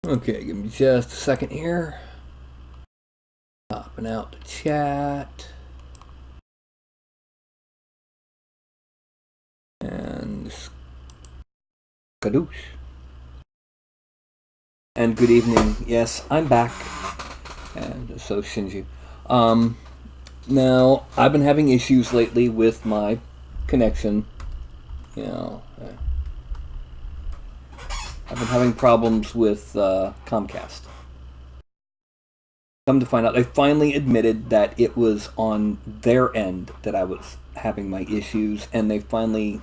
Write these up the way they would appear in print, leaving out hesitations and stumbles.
Okay, give me just a second here. Popping out the chat. And skadoosh. And good evening. Yes, I'm back. And so Shinji. Now, I've been having issues lately with my connection. You know, I've been having problems with Comcast. Come to find out, they finally admitted that it was on their end that I was having my issues, and they finally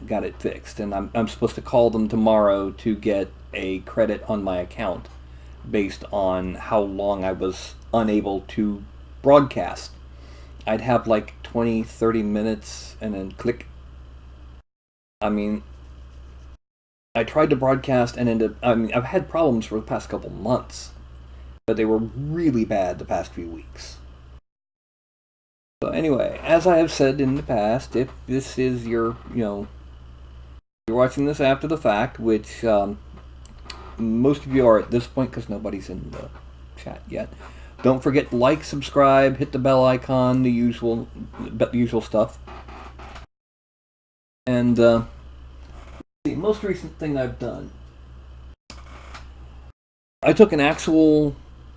got it fixed. And I'm supposed to call them tomorrow to get a credit on my account based on how long I was unable to broadcast. I'd have like 20, 30 minutes and then click. I mean, I tried to broadcast and I've had problems for the past couple months, but they were really bad the past few weeks. So anyway, as I have said in the past, if this is your, you're watching this after the fact, which most of you are at this point because nobody's in the chat yet. Don't forget to like, subscribe, hit the bell icon, the usual stuff. And the most recent thing I've done, I took an actual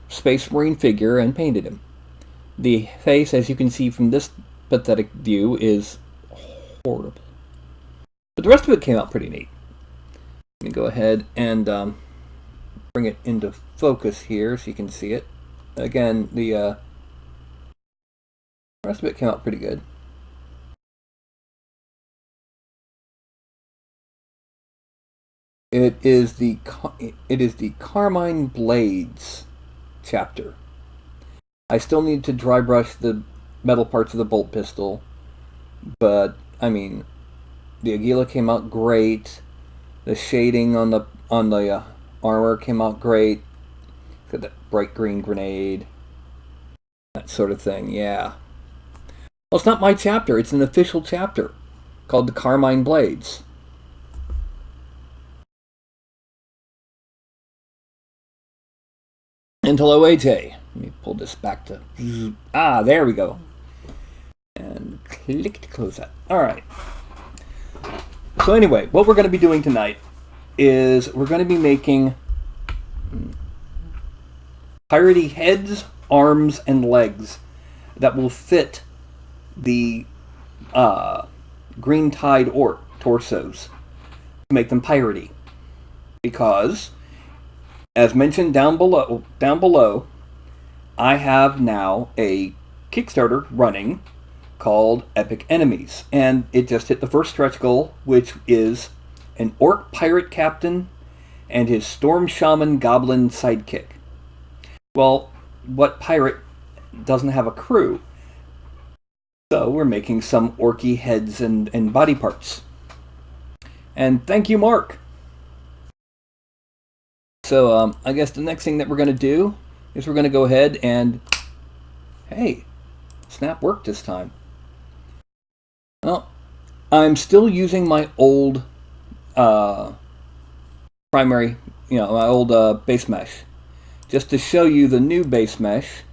Space Marine figure and painted him. The face, as you can see from this pathetic view, is horrible. But the rest of it came out pretty neat. Let me go ahead and bring it into focus here so you can see it. Again, the rest of it came out pretty good. It is the Carmine Blades chapter. I still need to dry brush the metal parts of the bolt pistol, but I mean, the Aguila came out great. The shading on the armor came out great. Got that bright green grenade, that sort of thing. Yeah. Well, it's not my chapter. It's an official chapter called the Carmine Blades. And hello, AJ. Let me pull this back to... there we go. And click to close that. Alright. So anyway, what we're going to be doing tonight is we're going to be making Piratey heads, arms, and legs that will fit the Green Tide Orc torsos to make them Piratey. Because, as mentioned down below, I have now a Kickstarter running called Epic Enemies, and it just hit the first stretch goal, which is an Orc pirate captain and his Storm Shaman Goblin sidekick. Well, what pirate doesn't have a crew? So we're making some orky heads and body parts. And thank you, Mark. So I guess the next thing that we're going to do is we're going to go ahead and... Hey, snap worked this time. Well, I'm still using my old primary, my old base mesh. Just to show you the new base mesh.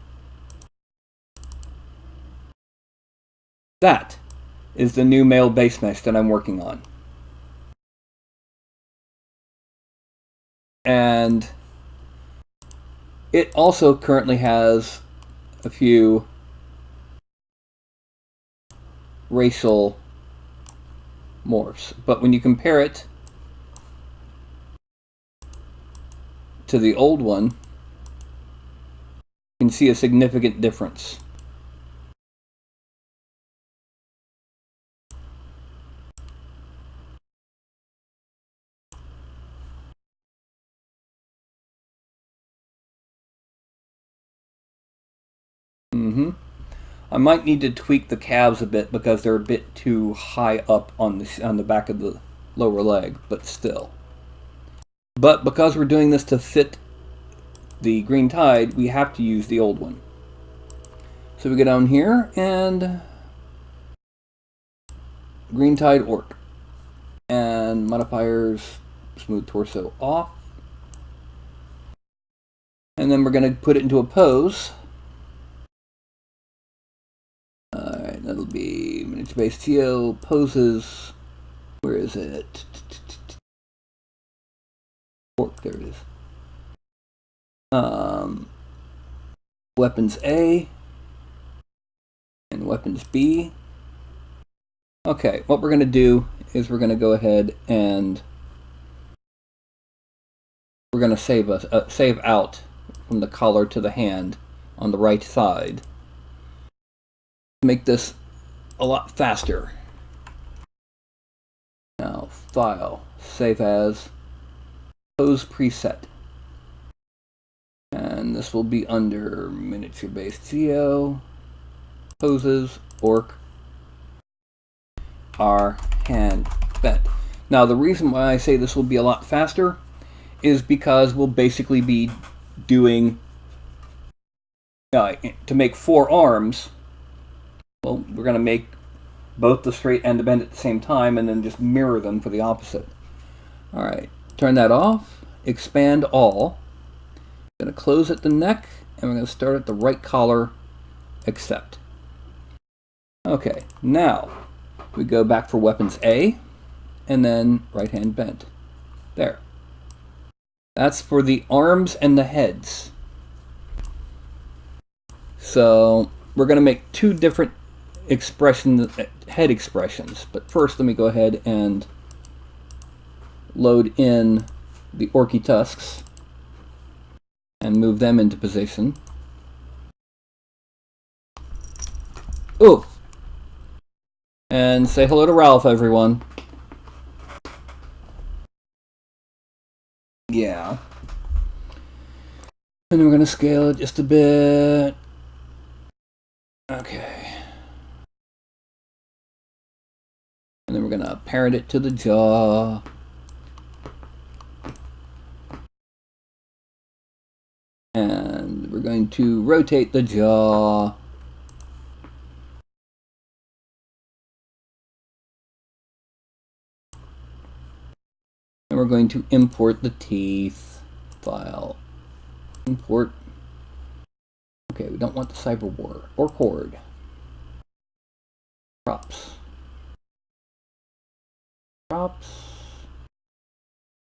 That is the new male base mesh that I'm working on. And it also currently has a few racial morphs. But when you compare it to the old one, you can see a significant difference. I might need to tweak the calves a bit because they're a bit too high up on the back of the lower leg, but still. But because we're doing this to fit the Green Tide, we have to use the old one. So we go down here and Green Tide Orc and modifiers smooth torso off. And then we're going to put it into a pose. Alright, that'll be miniature base geo, poses. Where is it? Orc, there it is. Weapons A and weapons B. Okay, what we're going to do is we're going to go ahead and we're going to save out from the collar to the hand on the right side. Make this a lot faster. Now, File, Save As, Pose Preset. And this will be under Miniature Based Geo, Poses, Orc, R, Hand, Bent. Now, the reason why I say this will be a lot faster is because we'll basically be doing, to make 4 arms, well, we're going to make both the straight and the bend at the same time and then just mirror them for the opposite. Alright, turn that off, expand all. Going to close at the neck, and we're going to start at the right collar, except. Okay, now we go back for weapons A, and then right hand bent. There. That's for the arms and the heads. So we're going to make 2 different head expressions. But first, let me go ahead and load in the orky tusks and move them into position. Ooh! And say hello to Ralph, everyone. Yeah. And we're going to scale it just a bit. Okay. And then we're going to parent it to the jaw. And we're going to rotate the jaw. And we're going to import the teeth. File. Import. Okay, we don't want the cyber war or cord. Props. Props.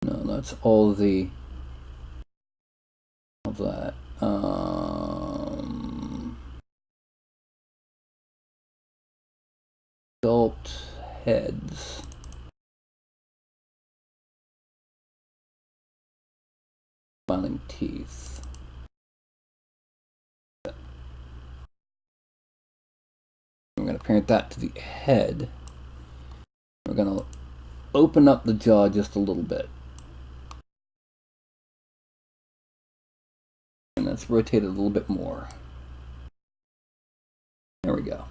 No, that's all the of that. Sculpt heads. Smiling teeth. We're going to parent that to the head. We're going to open up the jaw just a little bit. And let's rotate it a little bit more. There we go.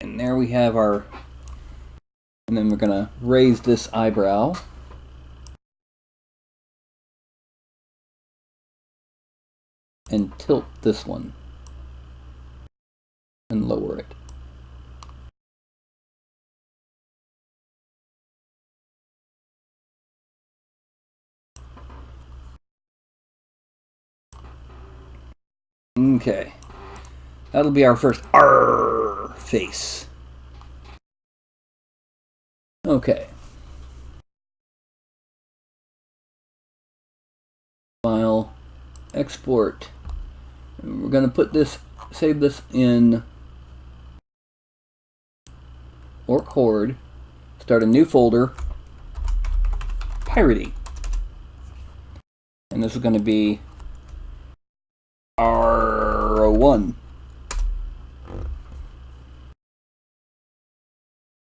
And there we have our... And then we're going to raise this eyebrow. And tilt this one. And lower it. Okay. That'll be our first R face. Okay. File, export. And we're going to put this, save this in Orc Horde. Start a new folder. Piratey. And this is going to be R01.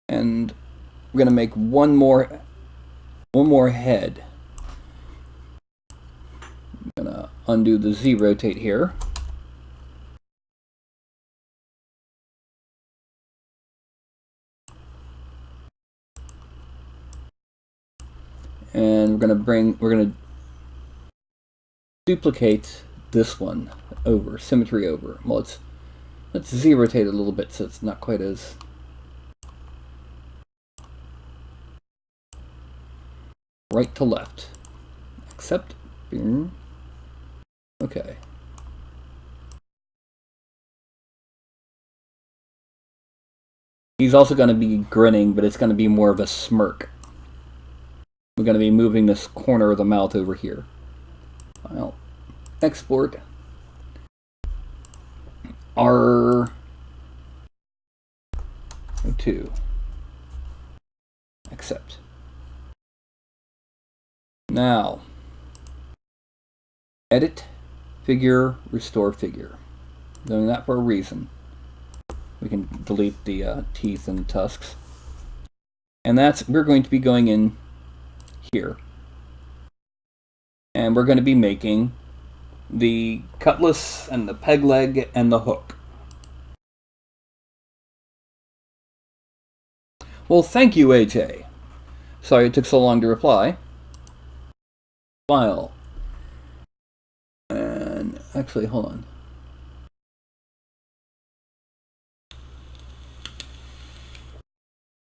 And we're going to make one more head. I'm going to undo the Z rotate here. And we're going to duplicate this one over, symmetry over. Well, let's Z rotate it a little bit so it's not quite as... right to left. Accept. Okay. He's also going to be grinning, but it's going to be more of a smirk. We're going to be moving this corner of the mouth over here. File. Export. R02. Accept. Now, edit figure, restore figure. Doing that for a reason. We can delete the teeth and the tusks. And we're going to be going in here. And we're going to be making the cutlass and the peg leg and the hook. Well, thank you, AJ. Sorry it took so long to reply. File. And actually, hold on.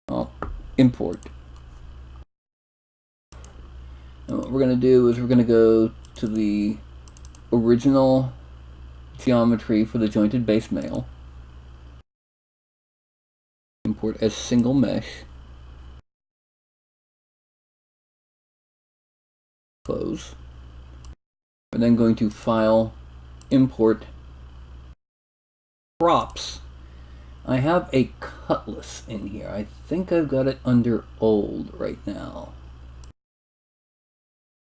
Oh, import. And what we're going to do is we're going to go to the original geometry for the jointed base mail. Import as single mesh. Close. We're then going to file, import, props. I have a cutlass in here. I think I've got it under old right now.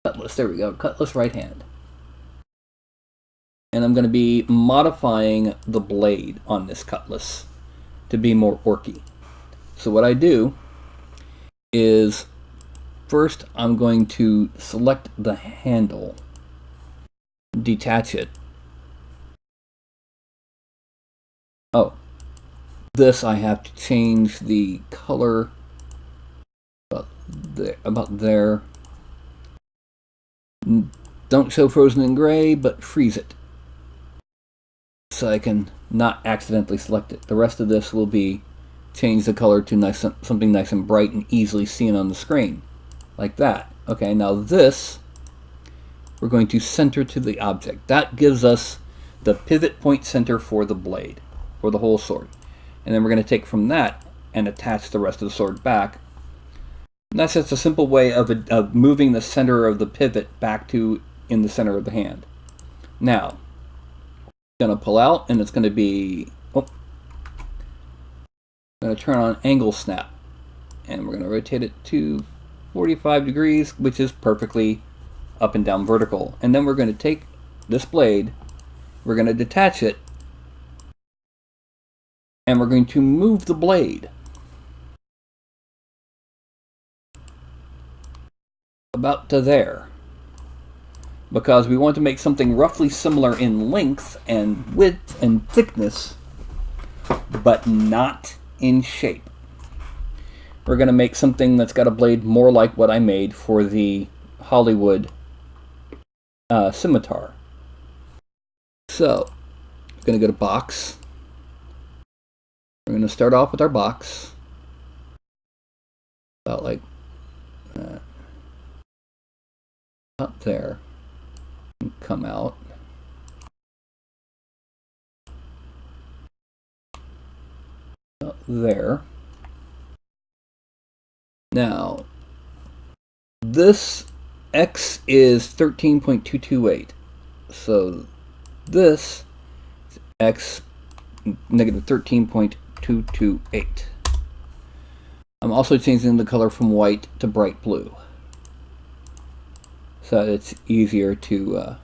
Cutlass, there we go. Cutlass right hand. And I'm going to be modifying the blade on this cutlass to be more orky. So what I do is first I'm going to select the handle, detach it. Oh, this I have to change the color about there. Don't show frozen in gray, but freeze it so I can not accidentally select it. The rest of this will be change the color to something nice and bright and easily seen on the screen, like that. Okay, now this we're going to center to the object. That gives us the pivot point center for the blade, for the whole sword. And then we're going to take from that and attach the rest of the sword back. And that's just a simple way of moving the center of the pivot back to in the center of the hand. Now, I'm going to pull out, and it's going to be, I'm going to turn on angle snap, and we're going to rotate it to 45 degrees, which is perfectly up and down vertical. And then we're going to take this blade, we're going to detach it, and we're going to move the blade about to there, because we want to make something roughly similar in length and width and thickness, but not in shape. We're going to make something that's got a blade more like what I made for the Hollywood scimitar. So, we're going to go to box. We're going to start off with our box, about like that, up there, and come out. Up there. Now, this X is 13.228, so this is X negative 13.228. I'm also changing the color from white to bright blue, so it's easier to,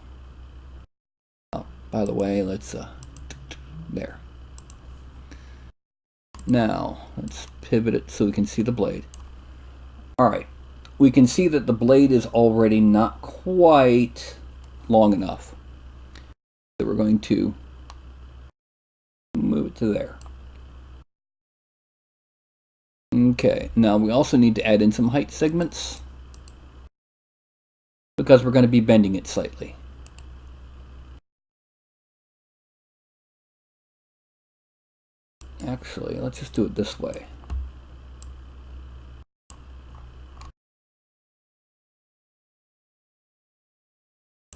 oh, by the way, let's, there. Now, let's pivot it so we can see the blade. Alright, we can see that the blade is already not quite long enough. So we're going to move it to there. Okay, now we also need to add in some height segments, because we're going to be bending it slightly. Actually, let's just do it this way.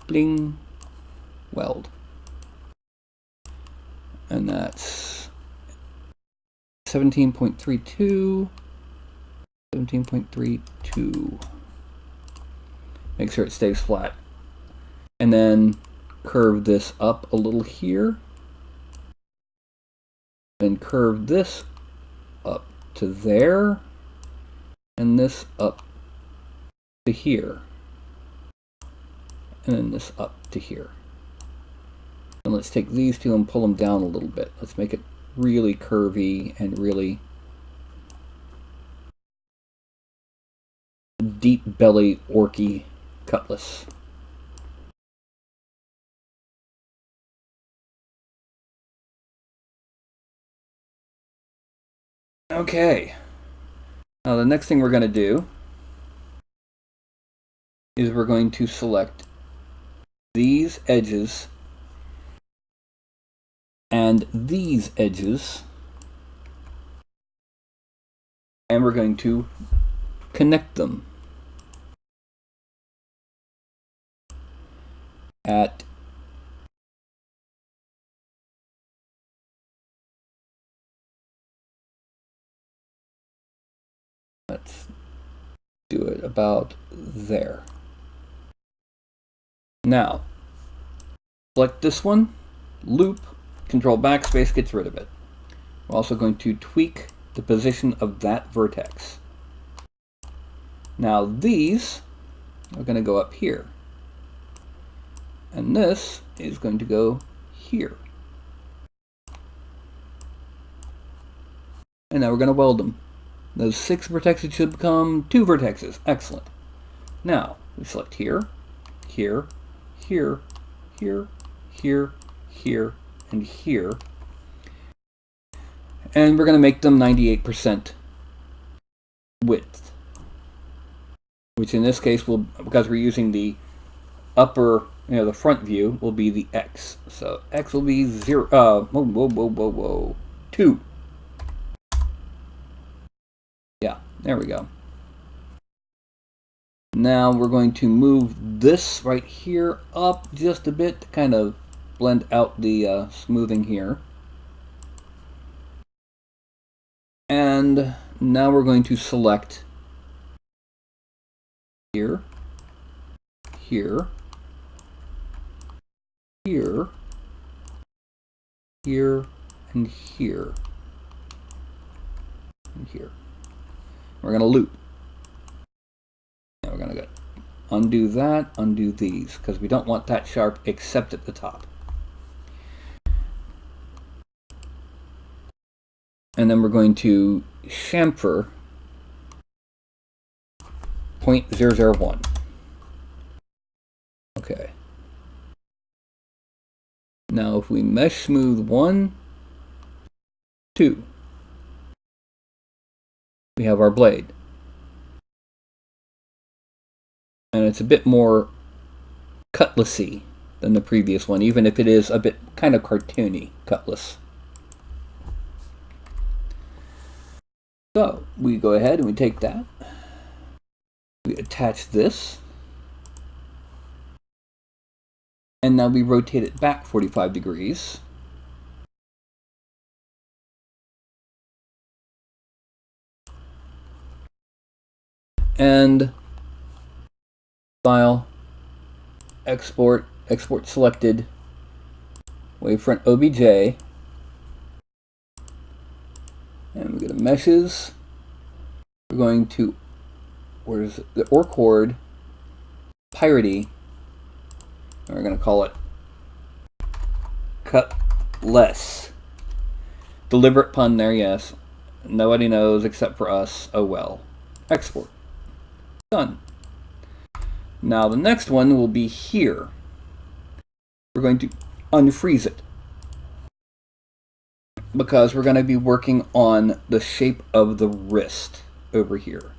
bling, weld. And that's 17.32, 17.32. Make sure it stays flat. And then curve this up a little here. And curve this up to there. And this up to here. And then this up to here. And let's take these two and pull them down a little bit. Let's make it really curvy and really deep belly orky cutlass. Okay. Now the next thing we're going to do is we're going to select these edges and these edges, and we're going to connect them at let's do it about there. Now, select this one, loop, control backspace gets rid of it. We're also going to tweak the position of that vertex. Now these are going to go up here. And this is going to go here. And now we're going to weld them. Those 6 vertexes should become 2 vertexes. Excellent. Now, we select here, here, here, here, here, here, and here. And we're going to make them 98% width. Which in this case will, because we're using the upper, the front view, will be the X. So X will be 2. Yeah, there we go. Now we're going to move this right here up just a bit to kind of blend out the smoothing here. And now we're going to select here, here, here, here, and here, and here. We're going to loop. Now we're going to undo that, undo these, because we don't want that sharp except at the top. And then we're going to chamfer 0.001. Okay. Now if we mesh smooth 1, 2, we have our blade. And it's a bit more cutlassy than the previous one, even if it is a bit kind of cartoony cutlass. So we go ahead and we take that, we attach this, and now we rotate it back 45 degrees. And file, export selected, wavefront OBJ, and we go to meshes. We're going to, where's the orc horde, Piratey, and we're going to call it cut less. Deliberate pun there, yes. Nobody knows except for us. Oh well. Export. Done. Now the next one will be here. We're going to unfreeze it, because we're going to be working on the shape of the wrist over here.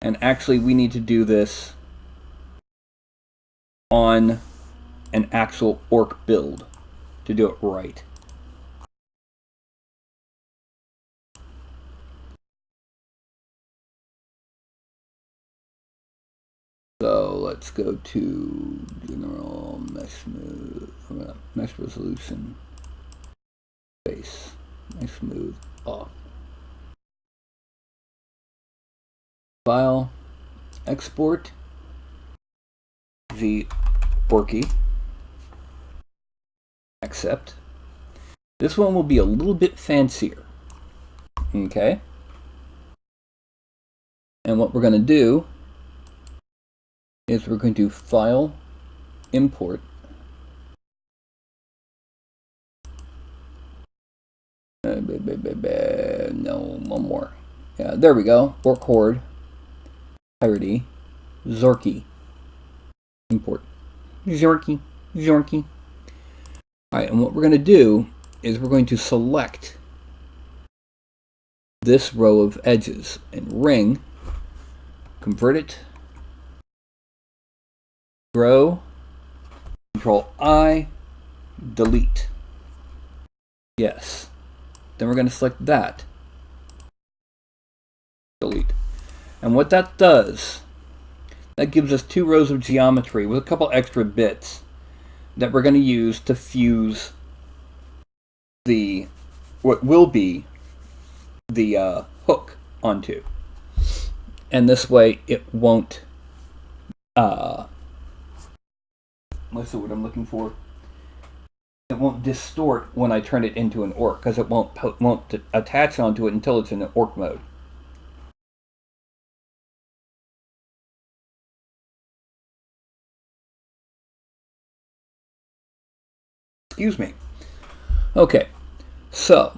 And actually we need to do this on an actual orc build to do it right. So let's go to general mesh smooth, mesh resolution, base, mesh smooth off. File, export the Orky, accept. This one will be a little bit fancier. Okay. And what we're going to do is we're going to file, import. No, one more. Yeah, there we go. Orc Horde, Piratey, Zorky, import. Zorky. Alright, and what we're going to do is we're going to select this row of edges and ring, convert it, grow, Control I, delete. Yes. Then we're going to select that. Delete. And what that does, that gives us 2 rows of geometry with a couple extra bits that we're going to use to fuse what will be the hook onto. And this way it won't, what's the word I'm looking for? It won't distort when I turn it into an orc, because it won't attach onto it until it's in the orc mode. Excuse me. Okay, so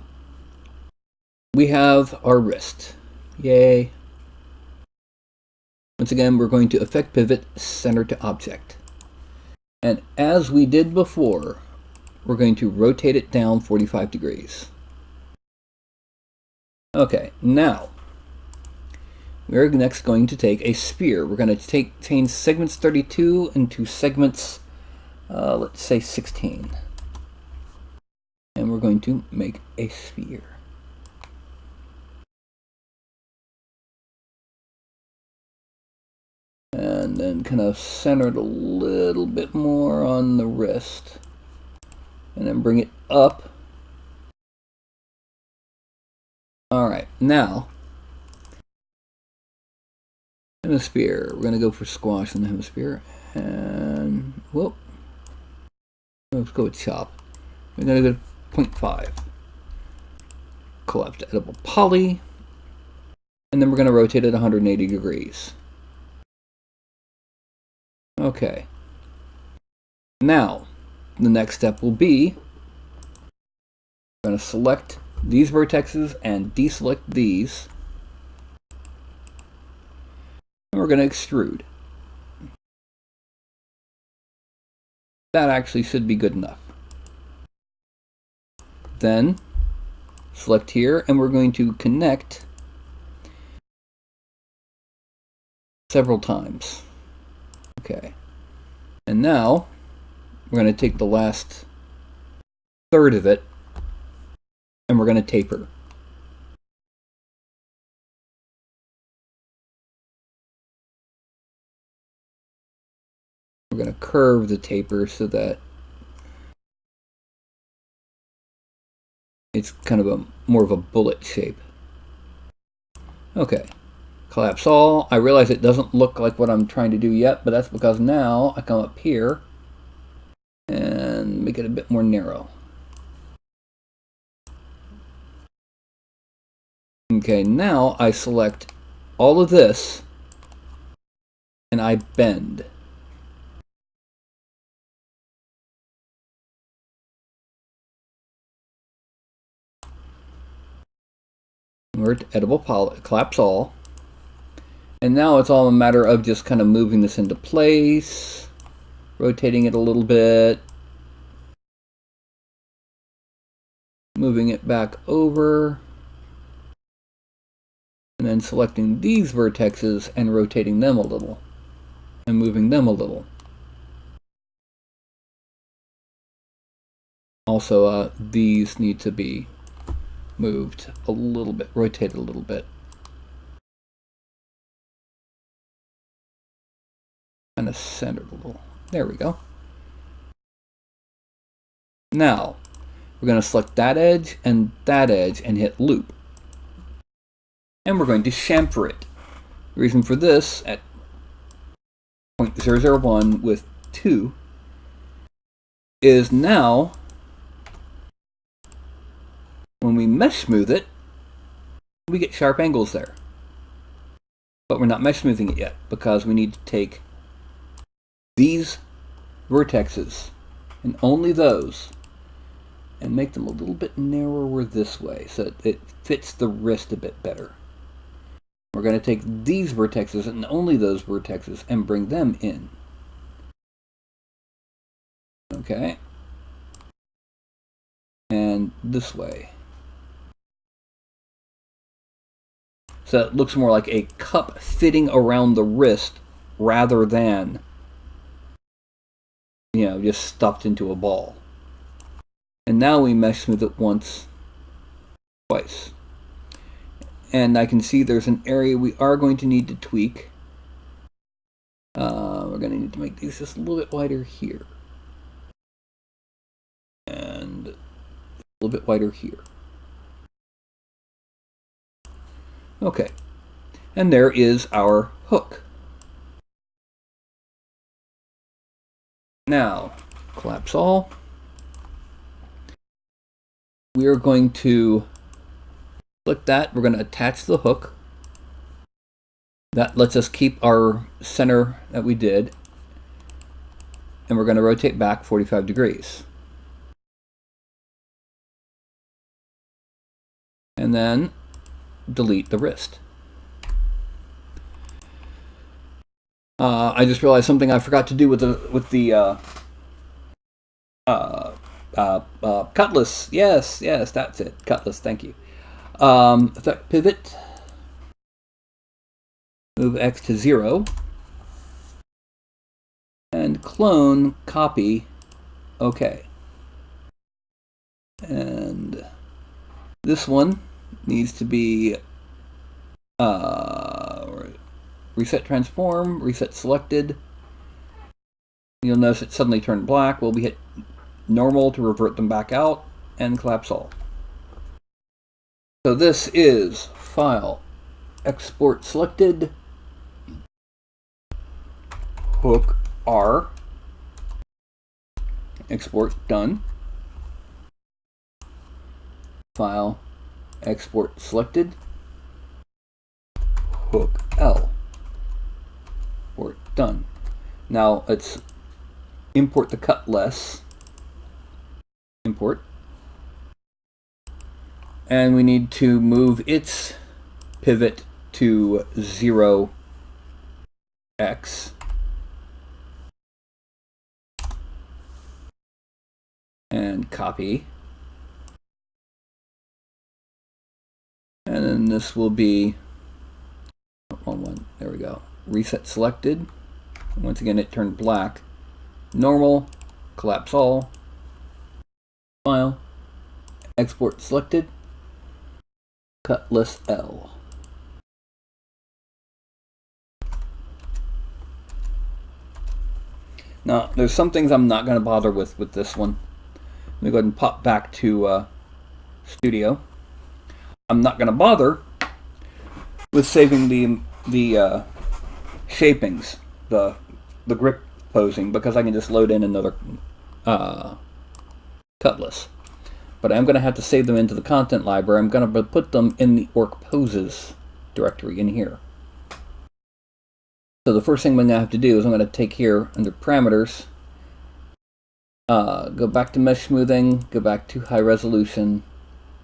we have our wrist. Yay. Once again, we're going to effect pivot, center to object. And as we did before, we're going to rotate it down 45 degrees. Okay, now we're next going to take a sphere. We're going to change segments 32 into segments, let's say 16. And we're going to make a sphere. And then kind of center it a little bit more on the wrist. And then bring it up. Alright, now, hemisphere. We're going to go for squash in the hemisphere. And, whoop. Let's go with chop. We're going to go to 0.5. Collapse edible poly. And then we're going to rotate it 180 degrees. Okay. Now, the next step will be, we're going to select these vertexes and deselect these. And we're going to extrude. That actually should be good enough. Then, select here, and we're going to connect several times. Okay. And now, we're going to take the last third of it, and we're going to taper. We're going to curve the taper so that it's kind of more of a bullet shape. Okay. Collapse all. I realize it doesn't look like what I'm trying to do yet, but that's because now I come up here and make it a bit more narrow. Okay, now I select all of this and I bend. Convert to edible poly, collapse all. And now it's all a matter of just kind of moving this into place, rotating it a little bit, moving it back over, and then selecting these vertexes and rotating them a little, and moving them a little. Also, these need to be moved a little bit, rotated a little bit. kind of centered a little. There we go. Now, we're going to select that edge and hit loop. And we're going to chamfer it. The reason for this, at 0.001 with 2, is now, when we mesh smooth it, we get sharp angles there. But we're not mesh smoothing it yet, because we need to take these vertexes, and only those, and make them a little bit narrower this way, so that it fits the wrist a bit better. We're going to take these vertexes, and only those vertexes, and bring them in. Okay. And this way. So it looks more like a cup fitting around the wrist rather than, you know, just stuffed into a ball. And now we mesh smooth it once, twice. And I can see there's an area we are going to need to tweak. We're going to need to make these just a little bit wider here. And a little bit wider here. Okay. And there is our hook. Now, collapse all. We are going to click that. We're going to attach the hook. That lets us keep our center that we did. And we're going to rotate back 45 degrees. And then delete the wrist. I just realized something I forgot to do with the cutlass. Yes, that's it. Cutlass, thank you. Pivot. Move X to 0. And clone, copy, OK. And this one needs to be reset transform, reset selected. You'll notice it suddenly turned black. Well, we hit normal to revert them back out, and collapse all. So this is file, export selected, hook R, export done, file, export selected, hook L, export done. Now let's import the cutlass, import, and we need to move its pivot to 0x, and copy, and then this will be wrong one. There we go. Reset selected. Once again, it turned black. Normal, collapse all, file, export selected, cutlass L. Now, there's some things I'm not going to bother with this one. Let me go ahead and pop back to Studio. I'm not going to bother with saving the shapings, the grip posing, because I can just load in another cutlass. But I'm going to have to save them into the content library. I'm going to put them in the Orc Poses directory in here. So the first thing I'm going to have to do is I'm going to take here under parameters, go back to mesh smoothing, go back to high resolution,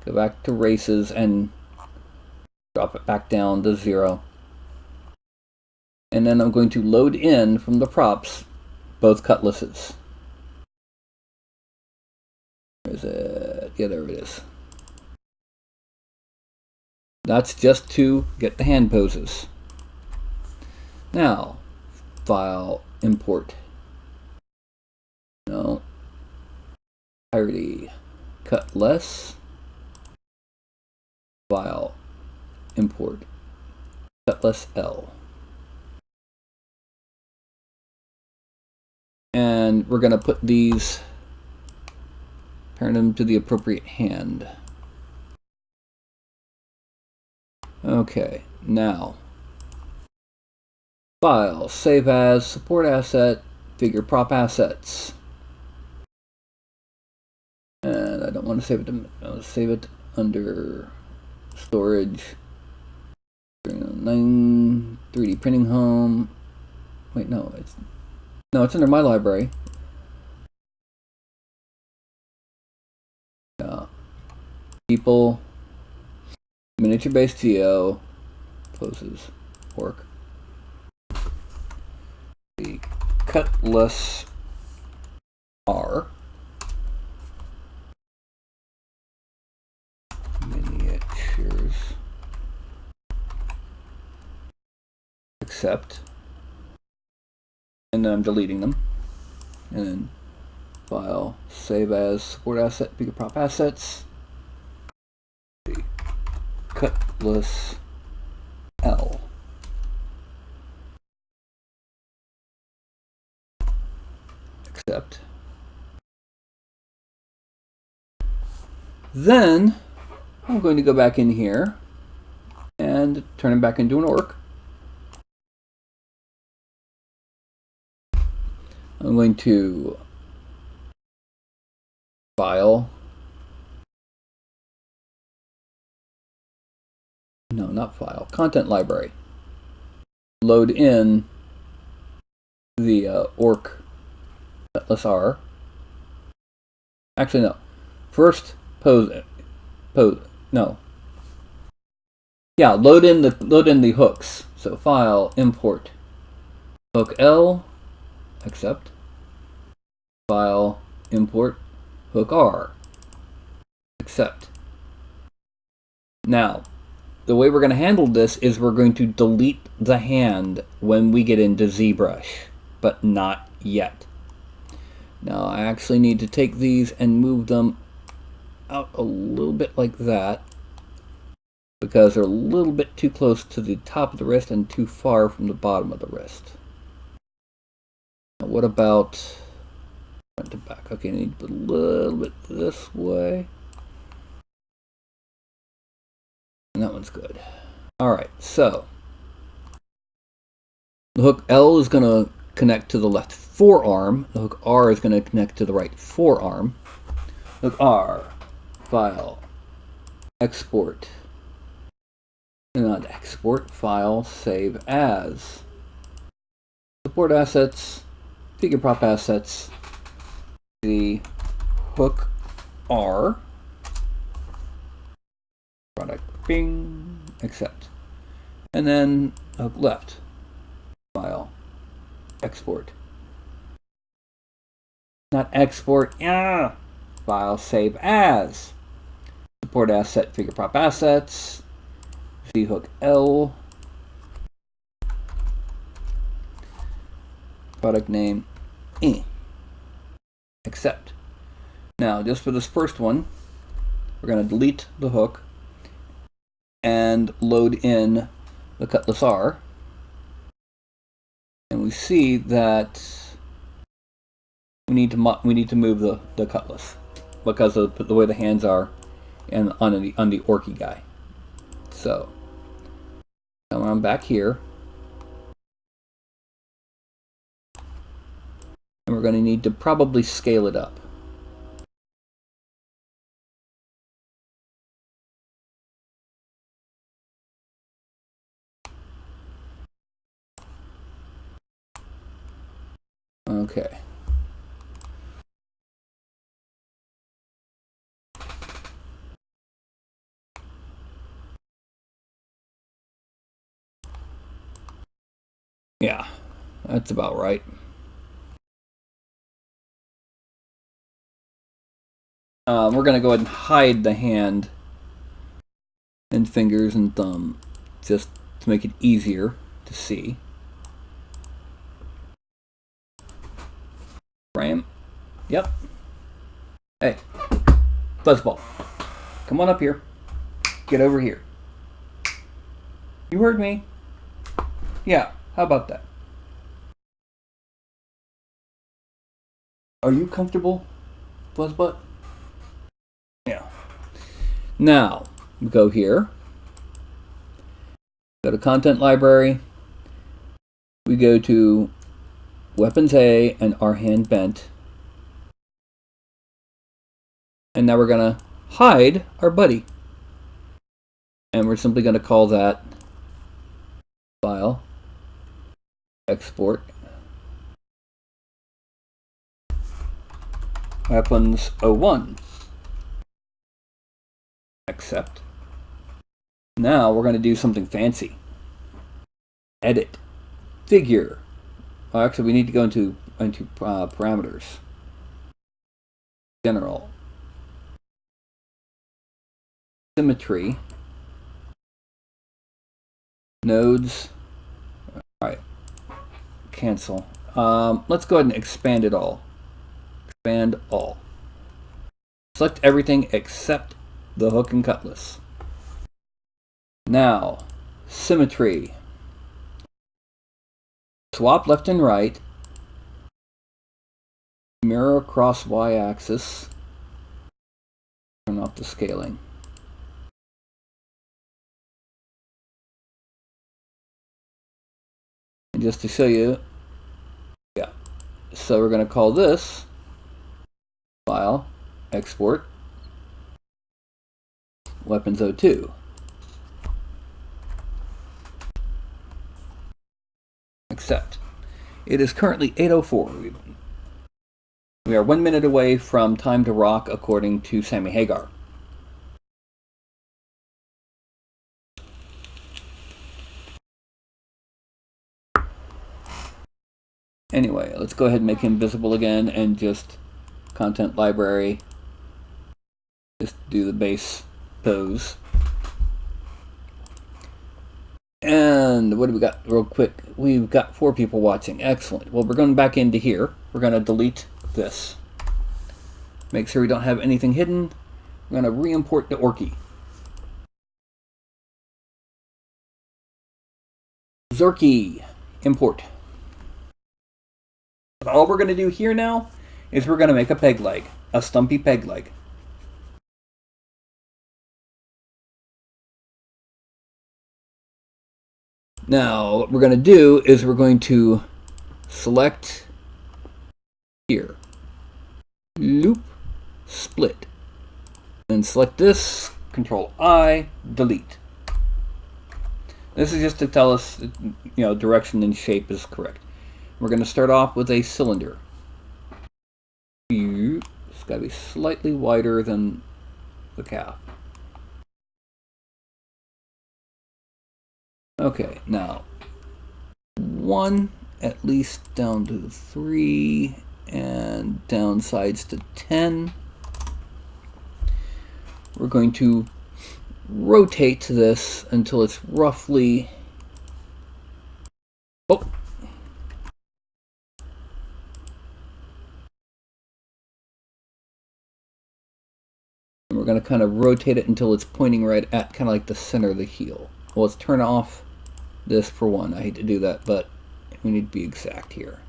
go back to races, and drop it back down to 0. And then I'm going to load in from the props both cutlasses. Where is it? Yeah, there it is. That's just to get the hand poses. Now, file, import. No. Piratey, cutlass. File, import. Cutlass L. And we're going to put these, parent them to the appropriate hand. Okay, now, File, Save As, Support Asset, Figure Prop Assets. And I don't want to save it. I'll save it under Storage. 9 3D Printing Home. Wait, no, it's under my library. People, miniature based geo, closes, work. The Cutlass R. Miniatures. Accept. And then I'm deleting them. And then File, Save As, Support Asset, Figure Prop Assets. The Cutlass L. Accept. Then I'm going to go back in here and turn him back into an orc. I'm going to File. No, not File. Content Library. Load in the orc Cutlass R. Actually, no. First, no. Yeah, load in the hooks. So File, Import, Hook L, Accept. File, Import, Hook R, Accept. Now, the way we're going to handle this is we're going to delete the hand when we get into ZBrush, but not yet. Now, I actually need to take these and move them out a little bit like that, because they're a little bit too close to the top of the wrist and too far from the bottom of the wrist. Now, what about front to back? Okay, I need to put a little bit this way. And that one's good. Alright, so the hook L is going to connect to the left forearm. The hook R is going to connect to the right forearm. Hook R, File, Export. And not export, File, Save As. Support Assets, Figure Prop Assets, the hook R, product, bing, accept. And then hook left, File, Export. Not export, yeah. File, Save As. Support Asset, Figure Prop Assets, the hook L, product name, accept. Now, just for this first one, we're going to delete the hook and load in the Cutlass R. And we see that we need to move the Cutlass because of the way the hands are and on the orky guy. So now I'm back here, and we're going to need to probably scale it up. Okay. Yeah, that's about right. We're going to go ahead and hide the hand and fingers and thumb just to make it easier to see. Frame. Yep. Hey, Fuzzball, come on up here. Get over here. You heard me. Yeah, how about that? Are you comfortable, Buzzbutt? Yeah. Now, we go here. Go to Content Library. We go to Weapons A and our hand bent. And now we're going to hide our buddy. And we're simply going to call that file, export, Weapons 01. Accept. Now we're going to do something fancy. Edit. Figure. Oh, actually, we need to go into parameters. General. Symmetry. Nodes. Alright. Cancel. Let's go ahead and expand it all. Expand all. Select everything except the hook and cutlass. Now, symmetry. Swap left and right. Mirror across y-axis. Turn off the scaling. And just to show you, yeah. So we're going to call this file, export, Weapons 02. Accept. It is currently 8:04. We are 1 minute away from time to rock, according to Sammy Hagar. Anyway, let's go ahead and make him visible again and just content library. Just do the base pose. And what do we got real quick? We've got 4 people watching. Excellent. Well, we're going back into here. We're going to delete this. Make sure we don't have anything hidden. We're going to re-import the Orky. Zorky. Import. All we're going to do here now is we're going to make a peg leg. A stumpy peg leg. Now, what we're going to do is we're going to select here, loop, split, then select this, Control I, delete. This is just to tell us, direction and shape is correct. We're going to start off with a cylinder. It's got to be slightly wider than the calf. Okay, now 1 at least down to 3 and down sides to 10. We're going to rotate this until it's roughly we're going to kind of rotate it until it's pointing right at kind of like the center of the heel. Well, let's turn off this for one. I hate to do that, but we need to be exact here.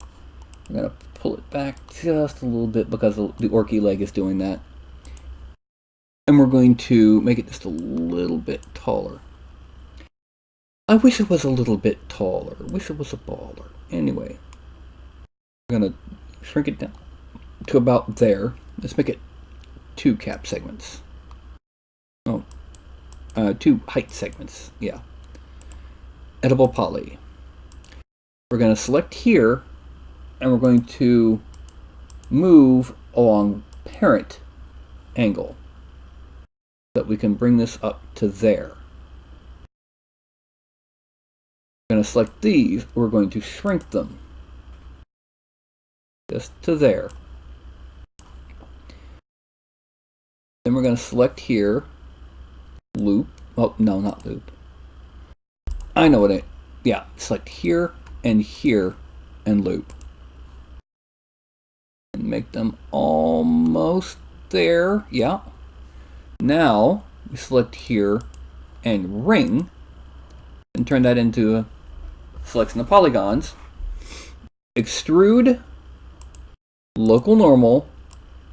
I'm going to pull it back just a little bit because the Orky leg is doing that. And we're going to make it just a little bit taller. I wish it was a little bit taller. I wish it was a baller. Anyway, I'm going to shrink it down to about there. Let's make it 2 cap segments. Oh. 2 height segments, yeah. Edible poly. We're going to select here, and we're going to move along parent angle so that we can bring this up to there. We're going to select these, we're going to shrink them just to there. Then we're going to select here, loop. Oh, no, not loop. I know what yeah, select here, and loop. And make them almost there, yeah. Now, we select here, and ring, and turn that into a selection of polygons. Extrude local normal,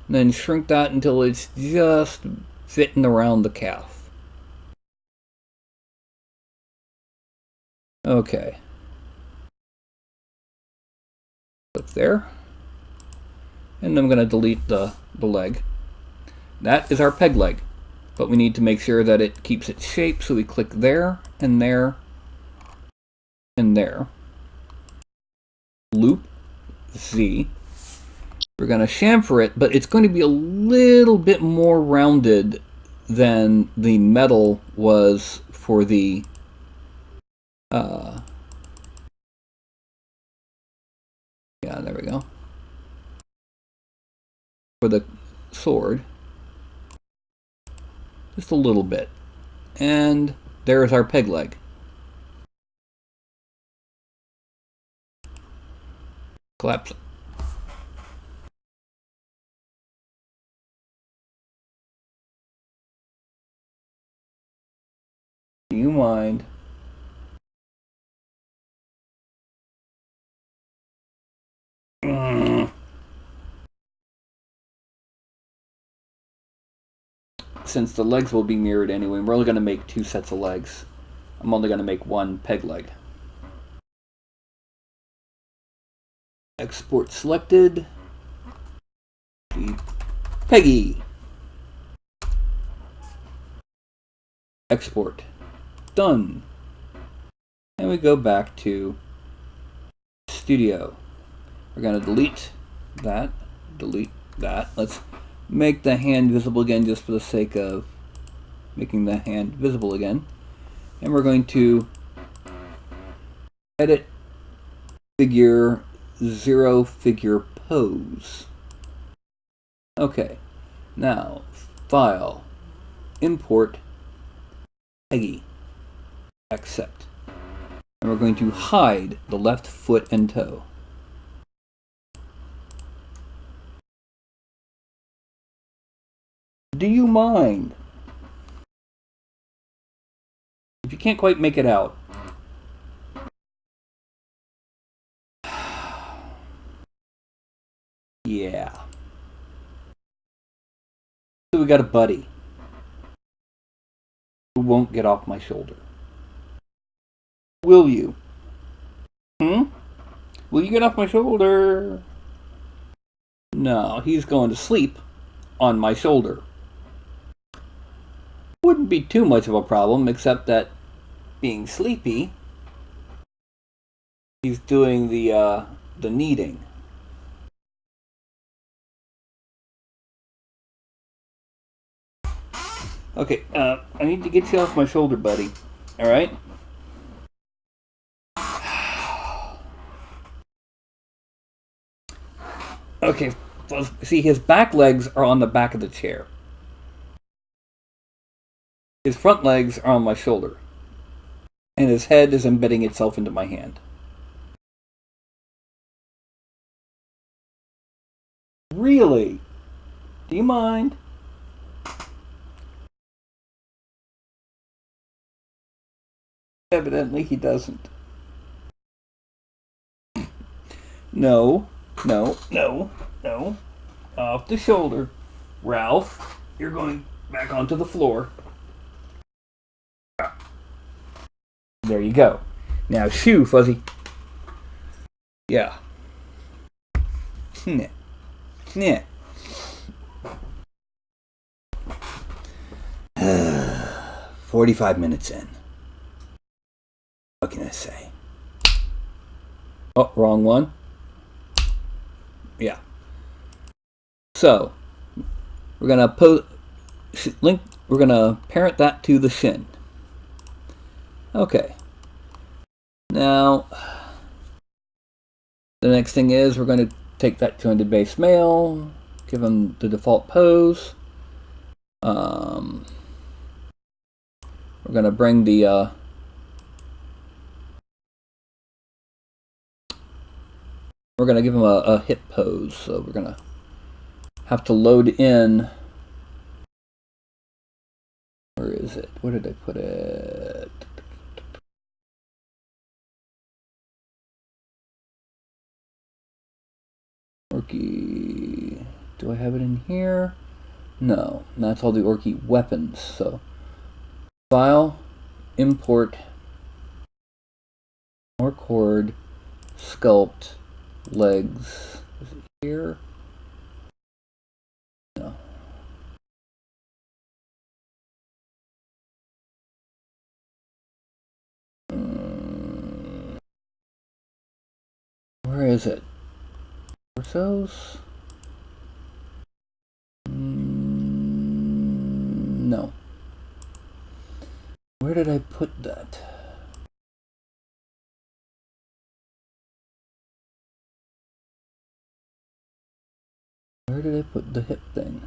and then shrink that until it's just fitting around the calf. Okay. Click there. And I'm going to delete the leg. That is our peg leg. But we need to make sure that it keeps its shape, so we click there, and there, and there. Loop Z. We're going to chamfer it, but it's going to be a little bit more rounded than the metal was for the yeah, there we go. For the sword. Just a little bit. And there's our peg leg. Collapse it. Do you mind? Since the legs will be mirrored anyway, we're only going to make 2 sets of legs. I'm only going to make 1 peg leg. Export selected. Peggy. Export. Done. And we go back to Studio. We're going to delete that. Delete that. Let's make the hand visible again just for the sake of making the hand visible again. And we're going to edit figure 0 figure pose. Okay. Now, file, import, Peggy, accept. And we're going to hide the left foot and toe. Do you mind? If you can't quite make it out, yeah. So we got a buddy who won't get off my shoulder. Will you? Will you get off my shoulder? No, he's going to sleep on my shoulder. Wouldn't be too much of a problem, except that being sleepy, he's doing the kneading. Okay, I need to get you off my shoulder, buddy. All right? Okay, see, his back legs are on the back of the chair. His front legs are on my shoulder. And his head is embedding itself into my hand. Really? Do you mind? Evidently he doesn't. No. Off the shoulder. Ralph, you're going back onto the floor. There you go. Now shoo, Fuzzy. Yeah. Yeah. 45 minutes in. What can I say? Oh, wrong one. Yeah. So, we're gonna we're gonna parent that to the shin. Okay. Now, the next thing is we're going to take that jointed base male, give him the default pose. We're going to bring the we're going to give him a hip pose, so we're going to have to load in. Where is it? Where did I put it? Orky. here? No, that's all the Orky weapons. So, file, import, Orc Horde, sculpt, legs. Is it here? No. Where is it? Torsos? No. Where did I put that? Where did I put the hip thing?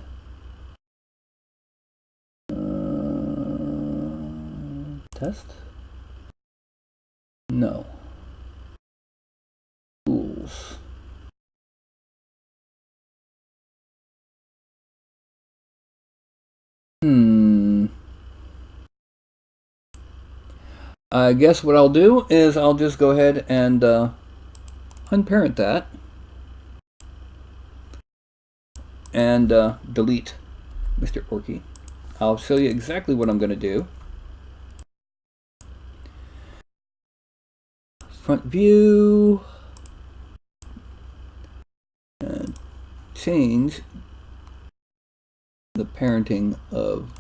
Test? No. Tools. I guess what I'll do is I'll just go ahead and unparent that and delete Mr. Orky. I'll show you exactly what I'm going to do. Front view. And change the parenting of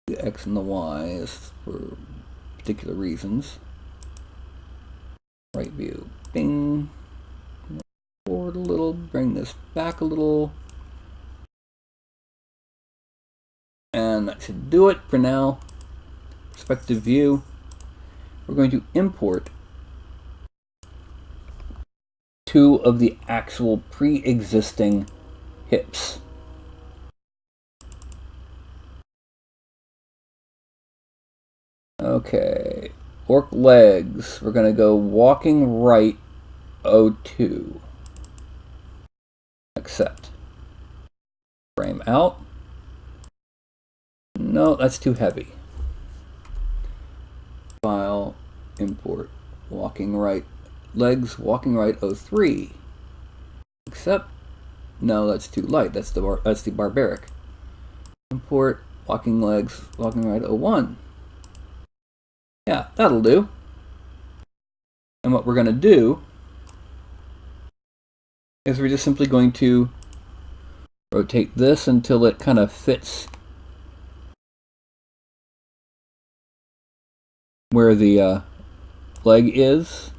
the X and the Y's for particular reasons. Right view. Bing. Forward a little. Bring this back a little. And that should do it for now. Perspective view. We're going to import two of the actual pre-existing hips. Okay, Orc legs. We're going to go walking right 02. Accept. Frame out. No, that's too heavy. File, import, walking right. Legs, walking right 03. Accept. No, that's too light. That's the barbaric. Import, walking legs, walking right 01. Yeah, that'll do. And what we're going to do is we're just simply going to rotate this until it kind of fits where the leg is.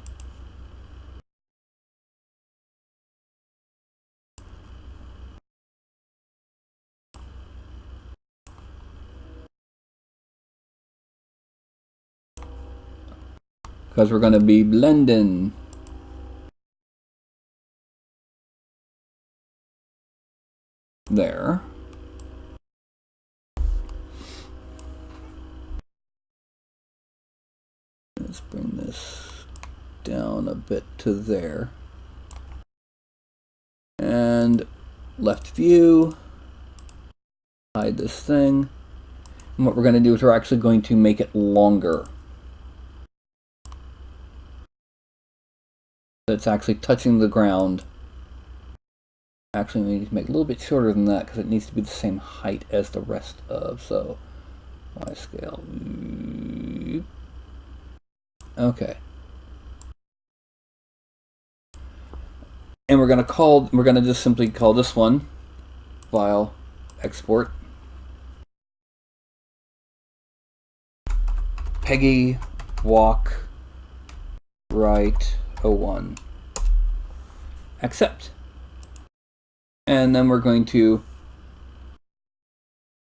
Because we're going to be blending. There. Let's bring this down a bit to there. And left view. Hide this thing. And what we're going to do is we're actually going to make it longer. It's actually touching the ground. Actually, we need to make it a little bit shorter than that because it needs to be the same height as the rest of. So, Y scale. Okay. And we're gonna just simply call this one file export Peggy walk right 01. Accept. And then we're going to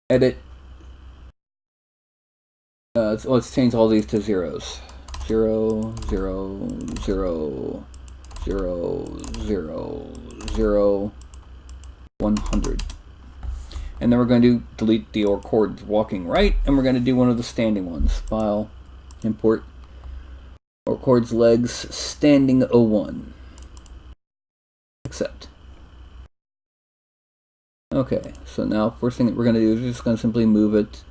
edit. Let's change all these to zeros. 0, 0, 0, 0, 0, 0, 100. And then we're going to delete the Orc Horde walking right, and we're going to do one of the standing ones. File, import, Orc Horde's legs, standing 01. Accept. Okay, so now first thing that we're going to do is we're just going to simply move it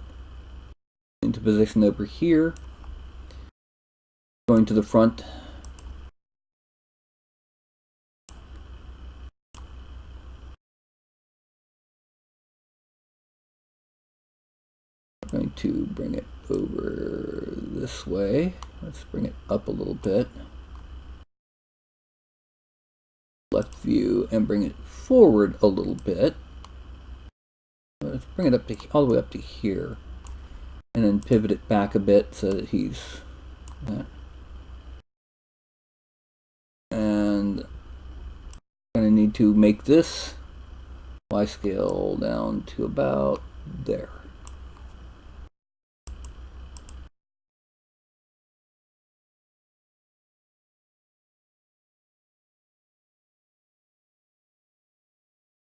into position over here. Going to the front. We're going to bring it over this way. Let's bring it up a little bit. Left view and bring it forward a little bit. Let's bring it up to all the way up to here, and then pivot it back a bit so that he's and I'm going to need to make this Y scale down to about there.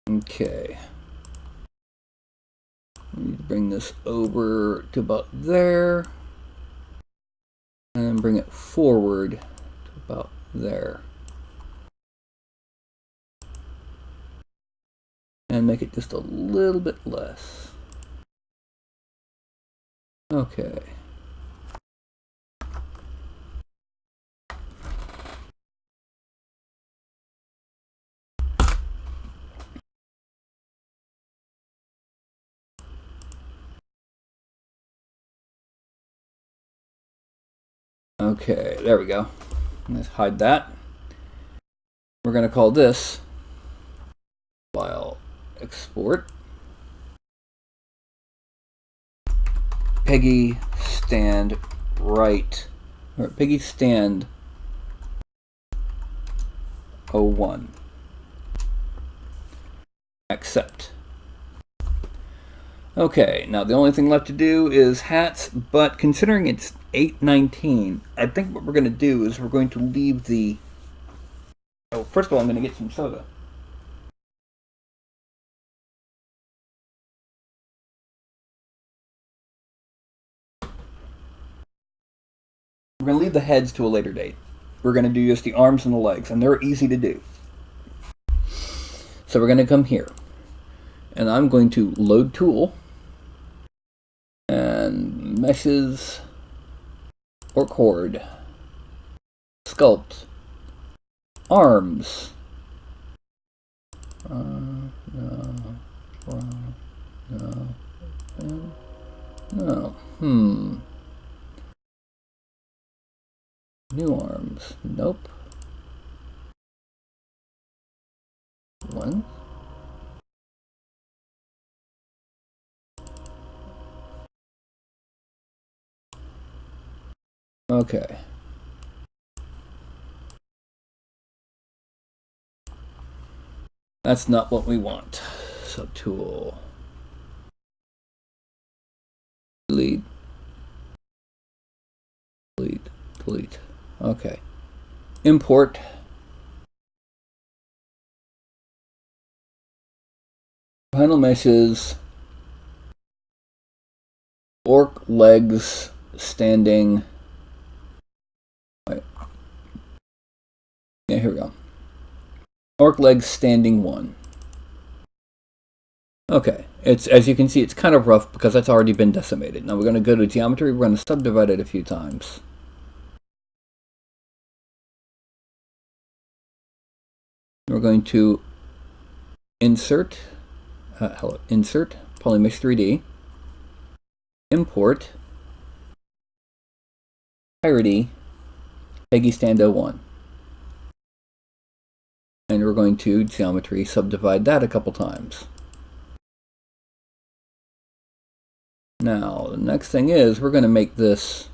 Okay. We need to bring this over to about there, and then bring it forward to about there. And make it just a little bit less. Okay. Okay, there we go. Let's hide that. We're going to call this file export Peggy stand right, or Peggy stand 01. Accept. Okay, now the only thing left to do is hats, but considering it's 8:19, I think what we're going to do is we're going to leave the... Oh, first of all, I'm going to get some soda. We're going to leave the heads to a later date. We're going to do just the arms and the legs, and they're easy to do. So we're going to come here, and I'm going to load tool, and meshes, orc horde, sculpt, arms, new arms, nope, one, okay. That's not what we want. Subtool. Delete. Delete. Delete. Okay. Import. Final meshes. Orc legs standing. Wait. Yeah, here we go. Orc legs standing 1. Okay, it's, as you can see, it's kind of rough because that's already been decimated. Now we're going to go to geometry, we're going to subdivide it a few times. We're going to insert, insert Polymesh 3D, import, Piratey, Peggy stand 01. And we're going to geometry subdivide that a couple times. Now, the next thing is we're going to make this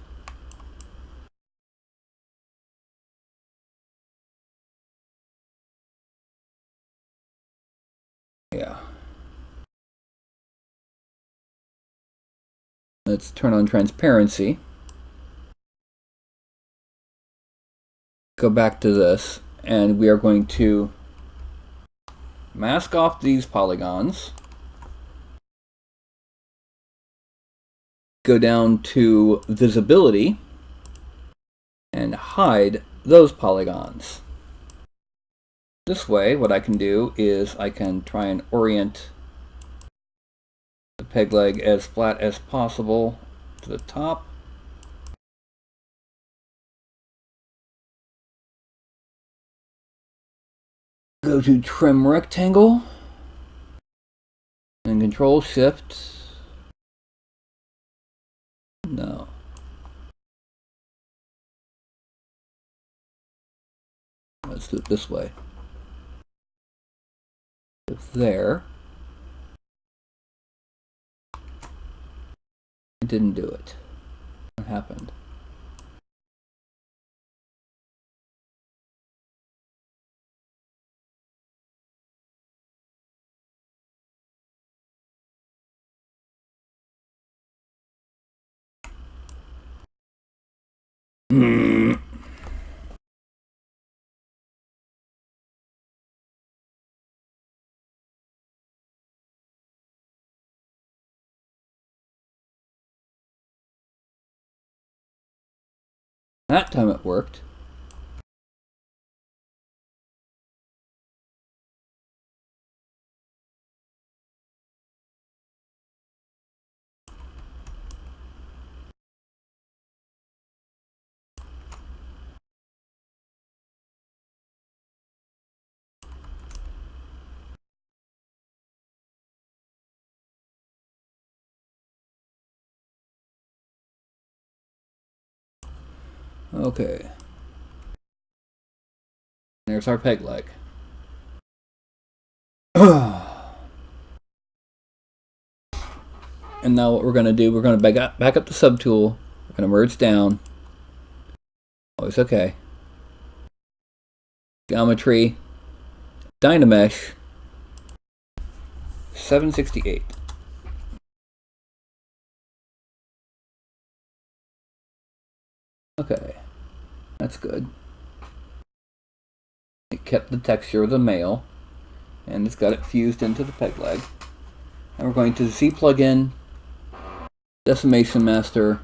let's turn on transparency. Go back to this, and we are going to mask off these polygons. Go down to visibility and hide those polygons. This way, what I can do is I can try and orient the peg leg as flat as possible to the top. Go to trim rectangle and Control Shift No. Let's do it this way. There. It didn't do it. What happened? That time it worked. Okay. There's our peg leg. And now what we're going to do, we're going to back up the subtool. We're going to merge down. Always okay. Geometry. Dynamesh. 768. Okay. That's good. It kept the texture of the male. And it's got it fused into the peg leg. And we're going to Z plug in Decimation Master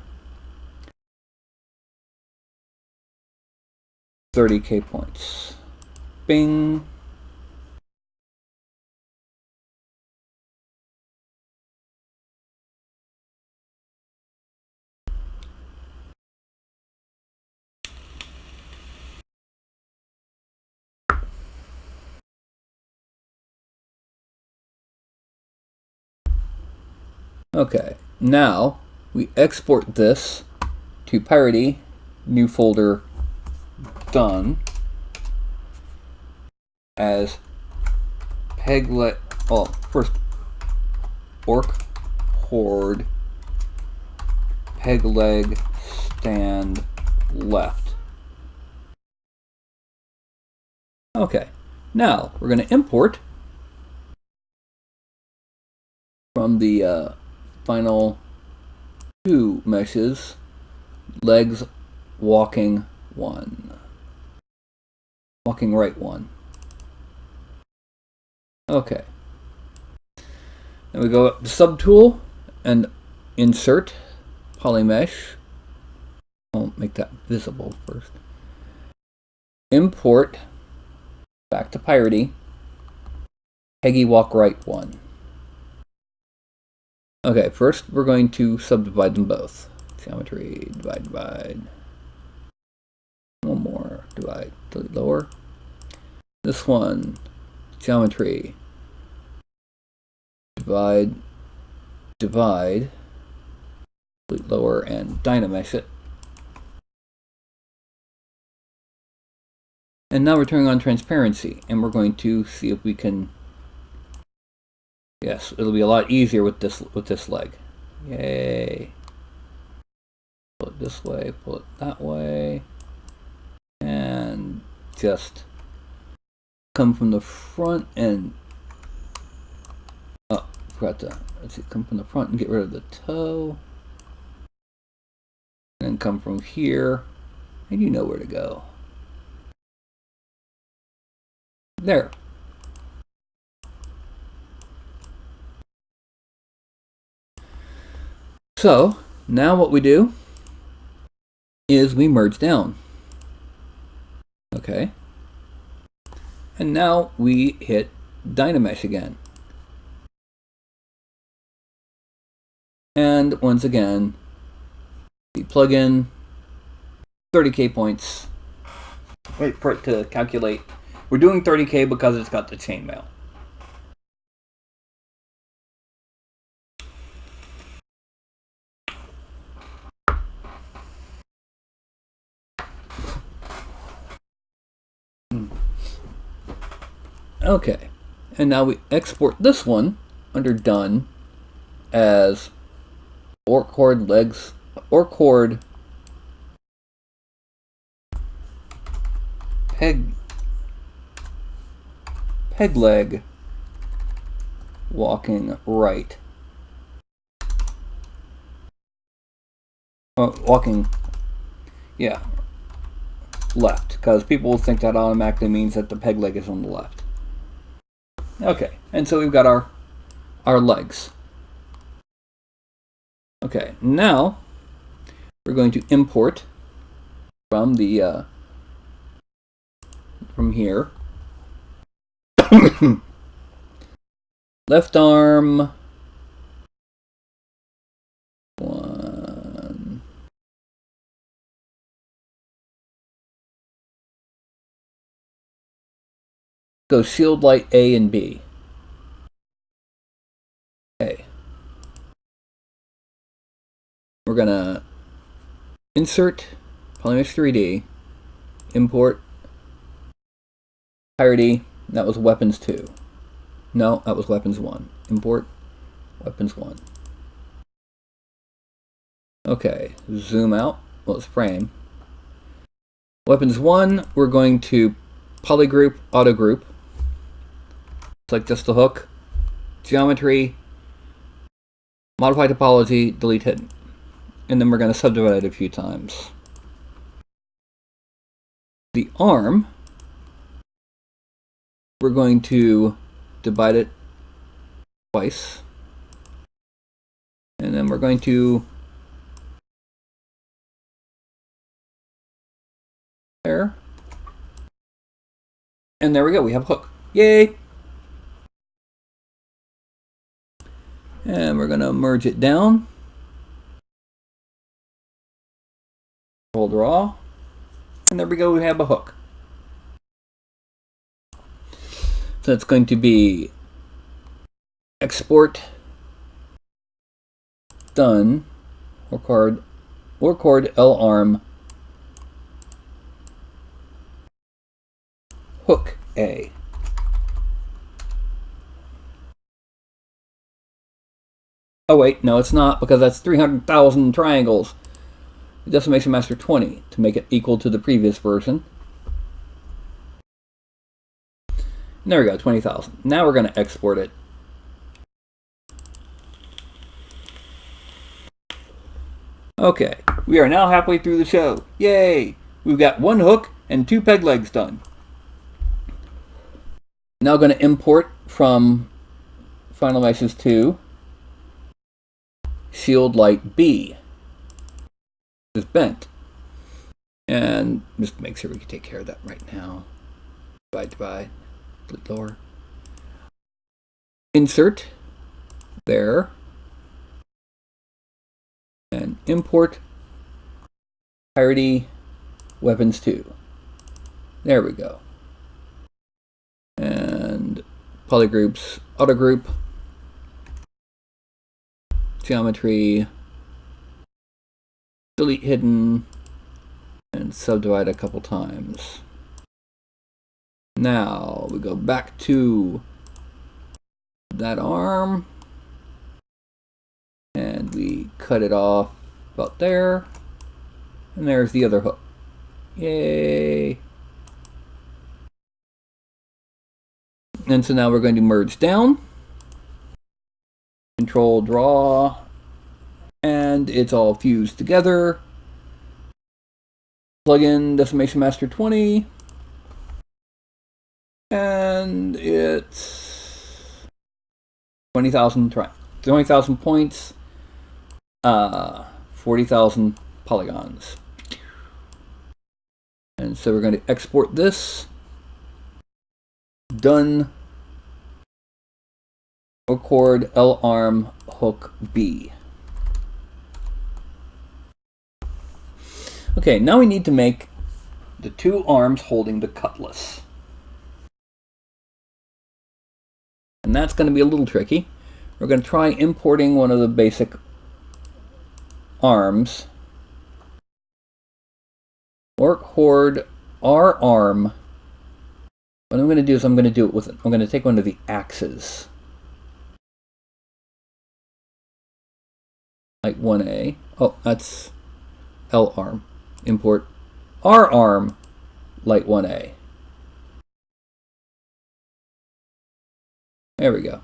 30k points. Bing. Okay, now we export this to Piratey, new folder, done, as peglet. Oh, first orc horde peg leg stand left. Okay, now we're going to import from the final two meshes, legs walking one, walking right one. Okay. Then we go up to subtool and insert polymesh. I'll make that visible first. Import back to Piratey. Peggy walk right one. Okay, first we're going to subdivide them both. Geometry, divide. One more, divide, delete lower. This one, geometry, divide, delete lower, and dynamesh it. And now we're turning on transparency, and we're going to see if we can. Yes, it'll be a lot easier with this leg. Yay! Pull it this way, pull it that way, and just come from the front and forgot to come from the front and get rid of the toe, and then come from here, and you know where to go. There. So, now what we do is we merge down. Okay. And now we hit Dynamesh again. And once again, we plug in 30k points. Wait for it to calculate. We're doing 30k because it's got the chainmail. Okay, and now we export this one under Done as orc horde legs, orc horde peg leg walking right. Walking, yeah, left, because people will think that automatically means that the peg leg is on the left. Okay, and so we've got our legs. Okay, now we're going to import from the from here. Left arm one. Go shield light A and B. Okay. We're gonna insert Polymix 3D, import Piratey. That was weapons 2. No, that was weapons 1. Import weapons 1. Okay, zoom out. Well, it's frame. Weapons 1, we're going to polygroup, auto group. Select just the hook. Geometry, modify topology, delete hidden. And then we're going to subdivide it a few times. The arm, we're going to divide it twice. And then we're going to there. And there we go, we have a hook. Yay! And we're going to merge it down. Control draw. And there we go, we have a hook. So it's going to be export done or chord L arm hook A. Oh wait, no it's not, because that's 300,000 triangles. Decimation master 20 to make it equal to the previous version. And there we go, 20,000. Now we're going to export it. Okay, we are now halfway through the show. Yay! We've got 1 hook and 2 peg legs done. Now going to import from Final Meshes 2 shield light B. Is bent. And just make sure we can take care of that right now. Divide, delete lower. Insert there. And import Piratey weapons 2. There we go. And polygroups, auto group, geometry, delete hidden, and subdivide a couple times. Now we go back to that arm and we cut it off about there, and there's the other hook. Yay! And so now we're going to merge down, control draw, and it's all fused together. Plug in Decimation Master 20, and it's 20,000 points, 40,000 polygons. And so we're going to export this. Done. Chord L arm hook B. Okay, now we need to make the 2 arms holding the cutlass. And that's going to be a little tricky. We're going to try importing one of the basic arms. Orc horde R arm What I'm going to do is I'm going to take one of the axes. Like 1A. Oh, that's L arm. Import R arm, light 1A. There we go.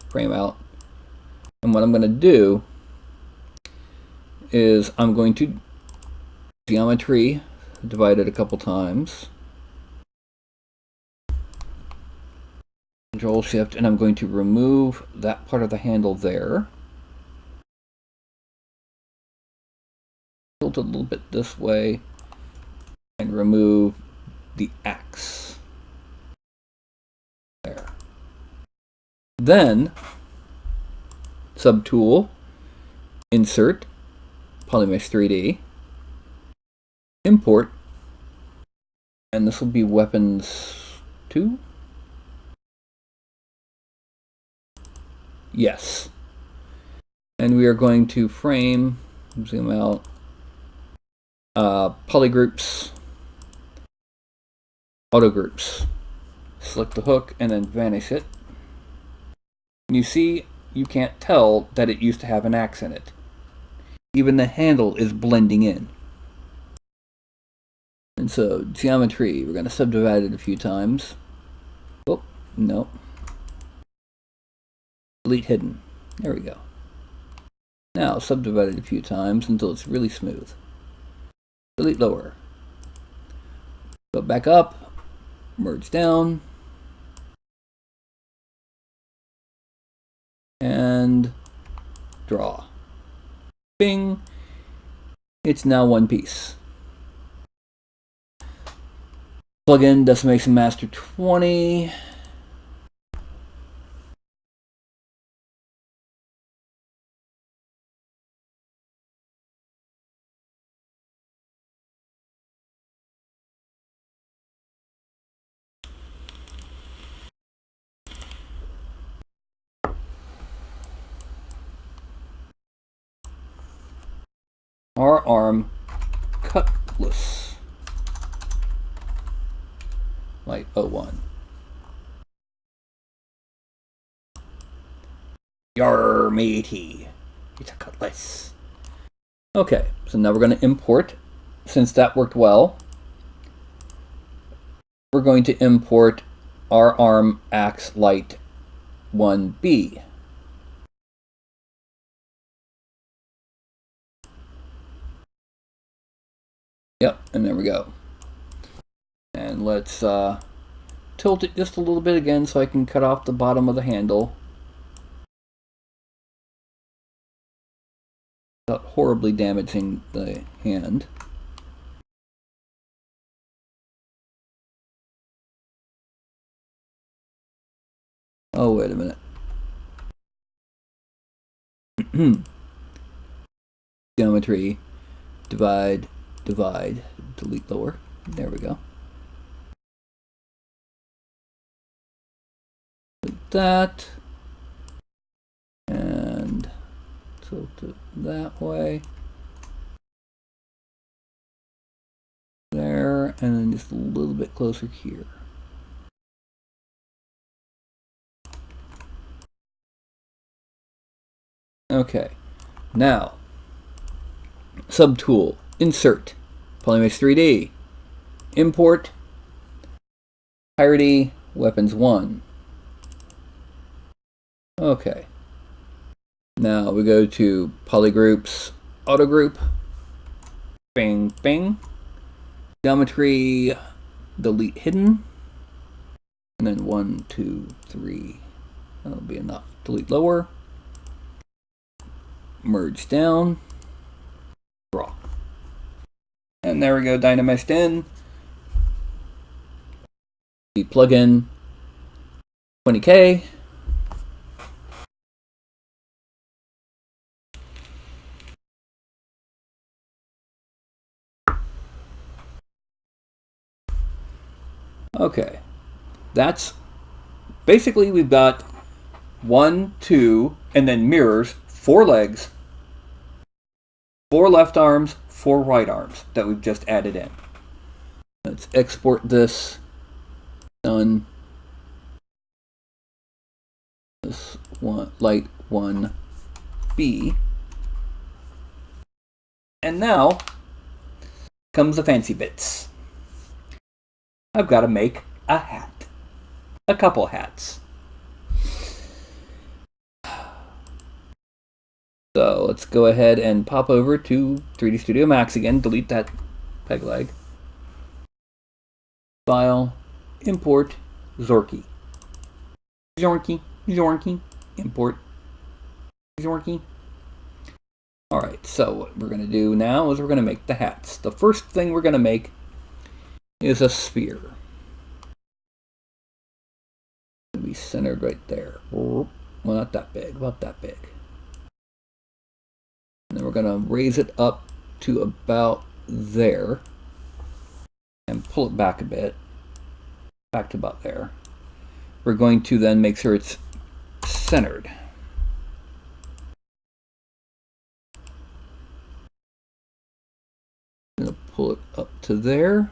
Frame out. And what I'm going to do is I'm going to geometry, divide it a couple times. Control Shift, and I'm going to remove that part of the handle there. Tilt it a little bit this way and remove the axe. There. Then, subtool, insert, Polymesh 3D, import, and this will be weapons 2? Yes. And we are going to frame, zoom out, polygroups, auto groups. Select the hook and then vanish it. And you see, you can't tell that it used to have an axe in it. Even the handle is blending in. And so, geometry, we're going to subdivide it a few times. Oh, no. Delete hidden. There we go. Now, subdivide it a few times until it's really smooth. Delete lower. Go back up, merge down, and draw. Bing! It's now one piece. Plug in Decimation Master 20. R arm cutlass. Light 01. Yar matey. It's a cutlass. Okay, so now we're going to import. Since that worked well, we're going to import our arm axe light 1B. Yep, and there we go. And let's tilt it just a little bit again so I can cut off the bottom of the handle without horribly damaging the hand. Oh, wait a minute. Geometry, divide, divide, delete lower. There we go. Like that. And tilt it that way. There, and then just a little bit closer here. Okay, now, subtool, insert, Polymesh 3D, import, Piratey, weapons 1. Okay, now we go to polygroups, auto group, bing, bing, geometry, delete hidden, and then 1, 2, 3, that'll be enough, delete lower. Merge down, draw. And there we go, Dynameshed in. The plugin 20K. Okay, that's basically we've got 1, 2, and then mirrors, 4 legs, 4 left arms, 4 right arms that we've just added in. Let's export this done. This one, light 1B. And now comes the fancy bits. I've got to make a hat. A couple hats. So let's go ahead and pop over to 3D Studio Max again. Delete that peg leg. File, import, Zorky. Zorky, import, Zorky. Alright, so what we're going to do now is we're going to make the hats. The first thing we're going to make is a sphere. It'll be centered right there. Well, not that big, about that big. And then we're going to raise it up to about there and pull it back a bit, back to about there. We're going to then make sure it's centered. I'm going to pull it up to there.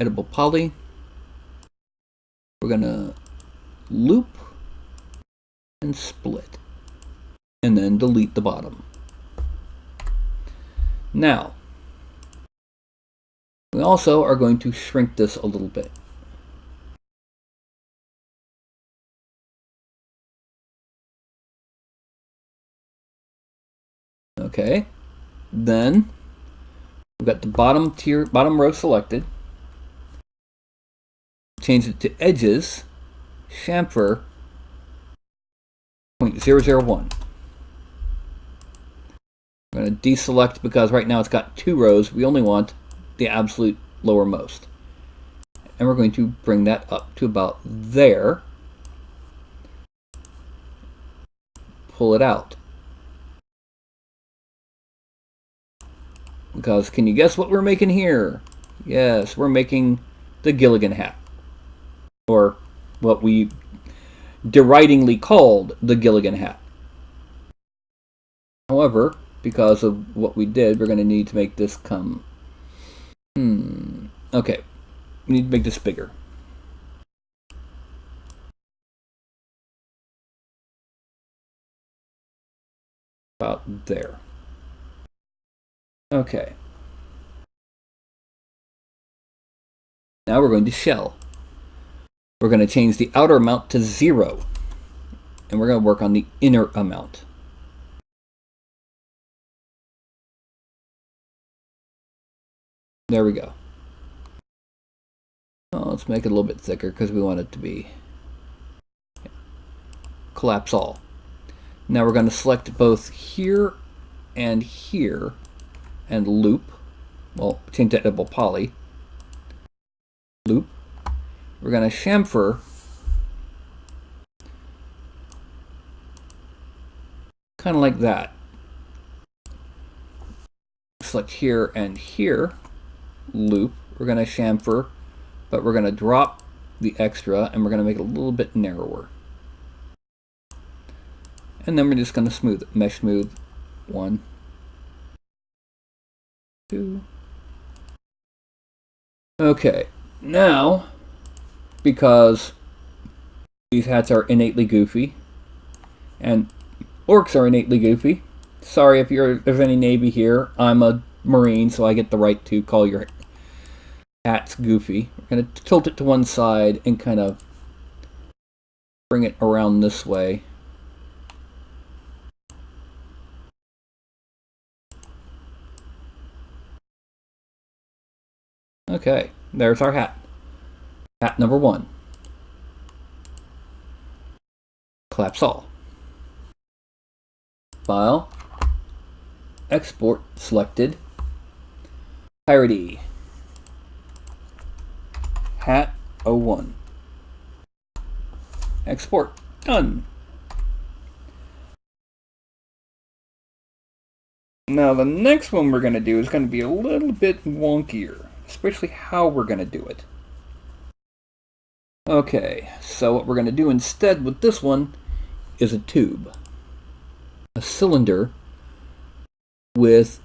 Editable poly. We're going to loop and split. And then delete the bottom. Now, we also are going to shrink this a little bit. Okay, then we've got the bottom tier, bottom row selected. Change it to edges, chamfer 0.001. I'm going to deselect because right now it's got 2 rows. We only want the absolute lowermost. And we're going to bring that up to about there. Pull it out. Because can you guess what we're making here? Yes, we're making the Gilligan hat. Or what we deridingly called the Gilligan hat. However, because of what we did, we're going to need to make this come... Okay, we need to make this bigger. About there. Okay. Now we're going to shell. We're going to change the outer amount to 0. And we're going to work on the inner amount. There we go. Oh, let's make it a little bit thicker because we want it to be collapse all. Now we're going to select both here and loop. Well, change to editable poly. Loop. We're going to chamfer kind of like that. Select here and here. Loop. We're going to chamfer, but we're going to drop the extra and we're going to make it a little bit narrower. And then we're just going to smooth it. Mesh smooth. 1, 2. Okay. Now, because these hats are innately goofy, and orcs are innately goofy. Sorry if there's any Navy here. I'm a Marine, so I get the right to call your hats goofy. We're going to tilt it to one side and kind of bring it around this way. Okay, there's our hat. Hat number 1. Collapse all. File. Export selected. Piratey. Hat 01. Export. Done. Now the next one we're going to do is going to be a little bit wonkier, especially how we're going to do it. Okay, so what we're going to do instead with this one is a tube. A cylinder with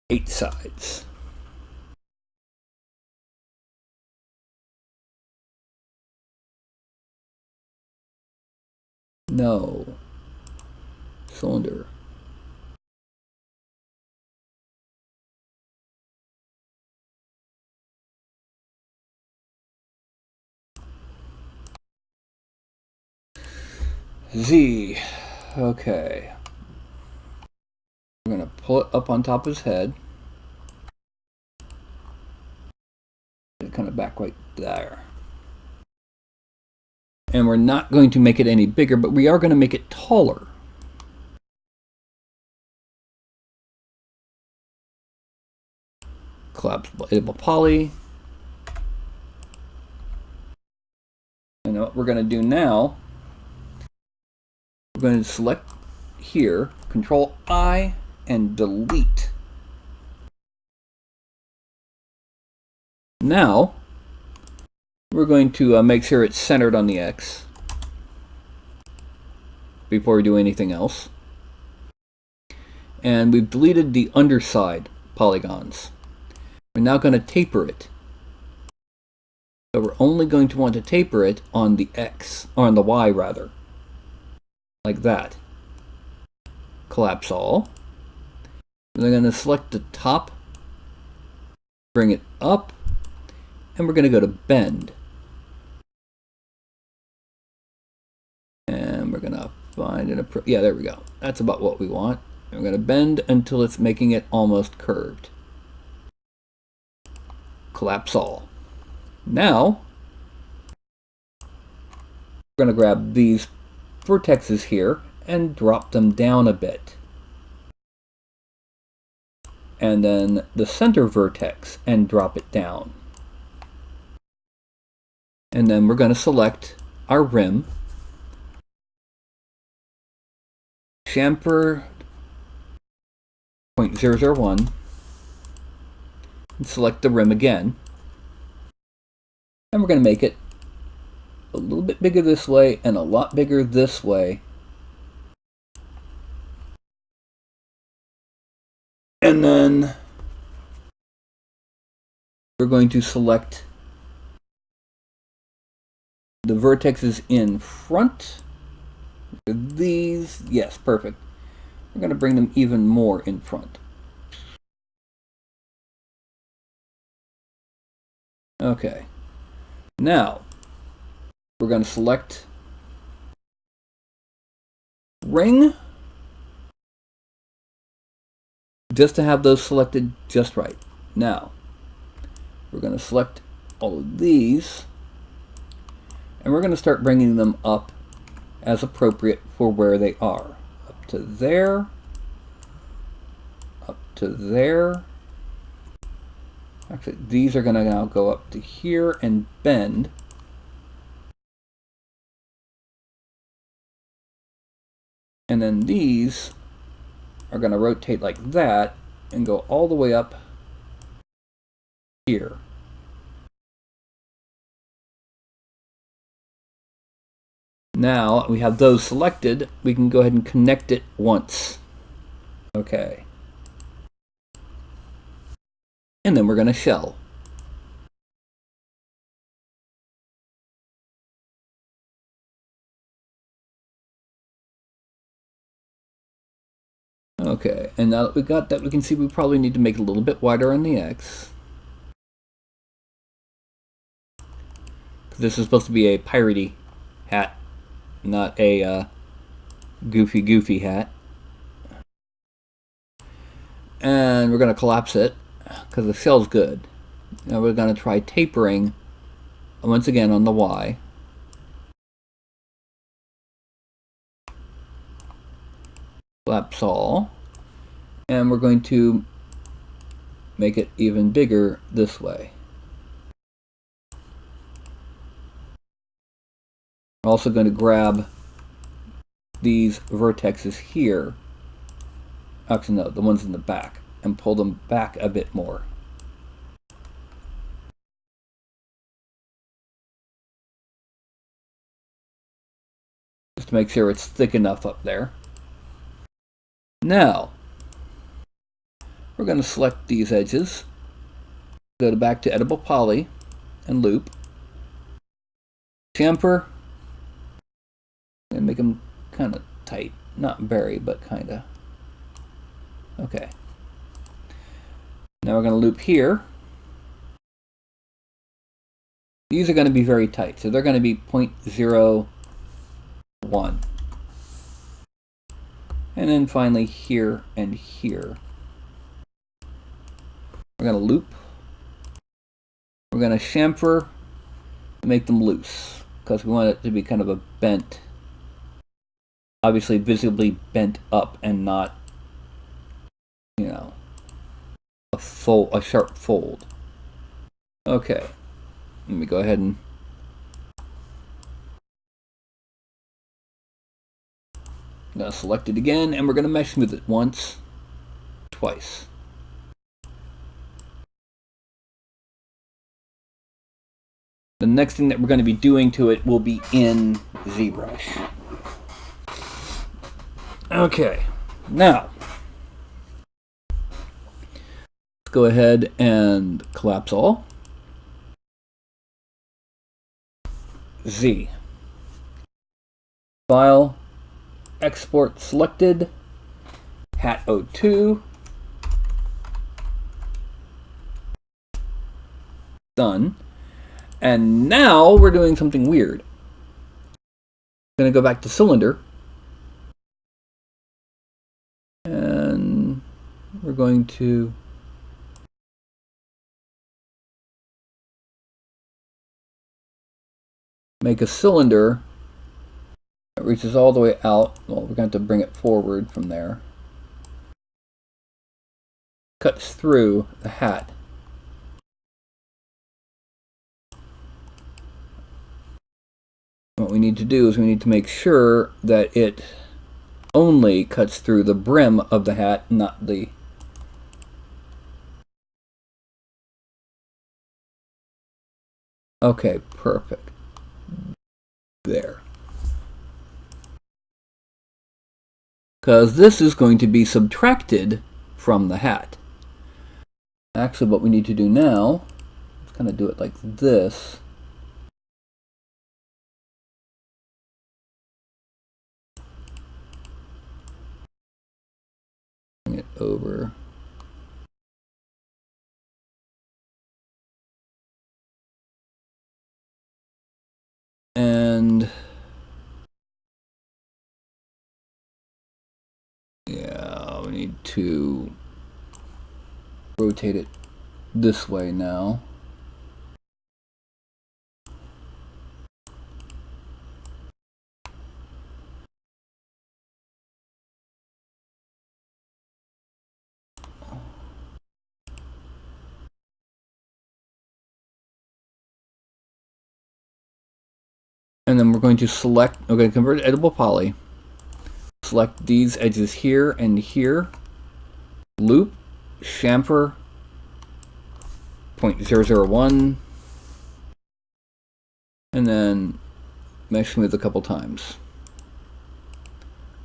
8 sides. No. Cylinder. Z. Okay. We're going to pull it up on top of his head. Kind of back right there. And we're not going to make it any bigger, but we are going to make it taller. Collapsible editable poly. And what we're going to do now, we're going to select here, Control I, and delete. Now, we're going to make sure it's centered on the X before we do anything else. And we've deleted the underside polygons. We're now going to taper it. So we're only going to want to taper it on the X, or on the Y rather. Like that. Collapse all. And then I'm going to select the top, bring it up, and we're going to go to bend. And we're going to find an yeah, there we go. That's about what we want. And we're going to bend until it's making it almost curved. Collapse all. Now, we're going to grab these vertexes here and drop them down a bit. And then the center vertex and drop it down. And then we're going to select our rim. Chamfer 0.001. And select the rim again. And we're going to make it a little bit bigger this way and a lot bigger this way. And then we're going to select the vertexes in front. These, yes, perfect. We're going to bring them even more in front. Okay. Now, we're going to select ring, just to have those selected just right. Now, we're going to select all of these, and we're going to start bringing them up as appropriate for where they are. Up to there, up to there. Actually, these are going to now go up to here and bend. And then these are going to rotate like that and go all the way up here. Now we have those selected, we can go ahead and connect it once. Okay. And then we're going to shell. Okay, and now that we got that, we can see we probably need to make it a little bit wider on the X. This is supposed to be a piratey hat, not a goofy hat. And we're going to collapse it because the shell's good. Now we're going to try tapering once again on the Y. Collapse all. And we're going to make it even bigger this way. I'm also going to grab these vertexes here. Actually, no, the ones in the back, and pull them back a bit more. Just to make sure it's thick enough up there. Now, we're going to select these edges, go back to Editable Poly, and Loop. Chamfer, and make them kind of tight. Not very, but kind of. Okay. Now we're going to loop here. These are going to be very tight, so they're going to be 0.01. And then finally here and here. We're going to loop. We're going to chamfer to make them loose, because we want it to be kind of a bent, obviously visibly bent up and not, you know, a sharp fold. Okay. Let me go ahead and I'm going to select it again, and we're going to mesh smooth it once, twice. The next thing that we're going to be doing to it will be in ZBrush. Okay, now let's go ahead and collapse all. Z. File, export selected, hat 02. Done. And now we're doing something weird. I'm going to go back to cylinder. And we're going to make a cylinder that reaches all the way out. Well, we're going to have to bring it forward from there. Cuts through the hat. What we need to do is we need to make sure that it only cuts through the brim of the hat, not the... Okay, perfect. There. Because this is going to be subtracted from the hat. Actually, what we need to do now is kind of do it like this. Bring it over. And yeah, we need to rotate it this way now. And then we're going to select, we're going to convert to editable poly. Select these edges here and here. Loop, chamfer, 0.001. And then mesh smooth a couple times.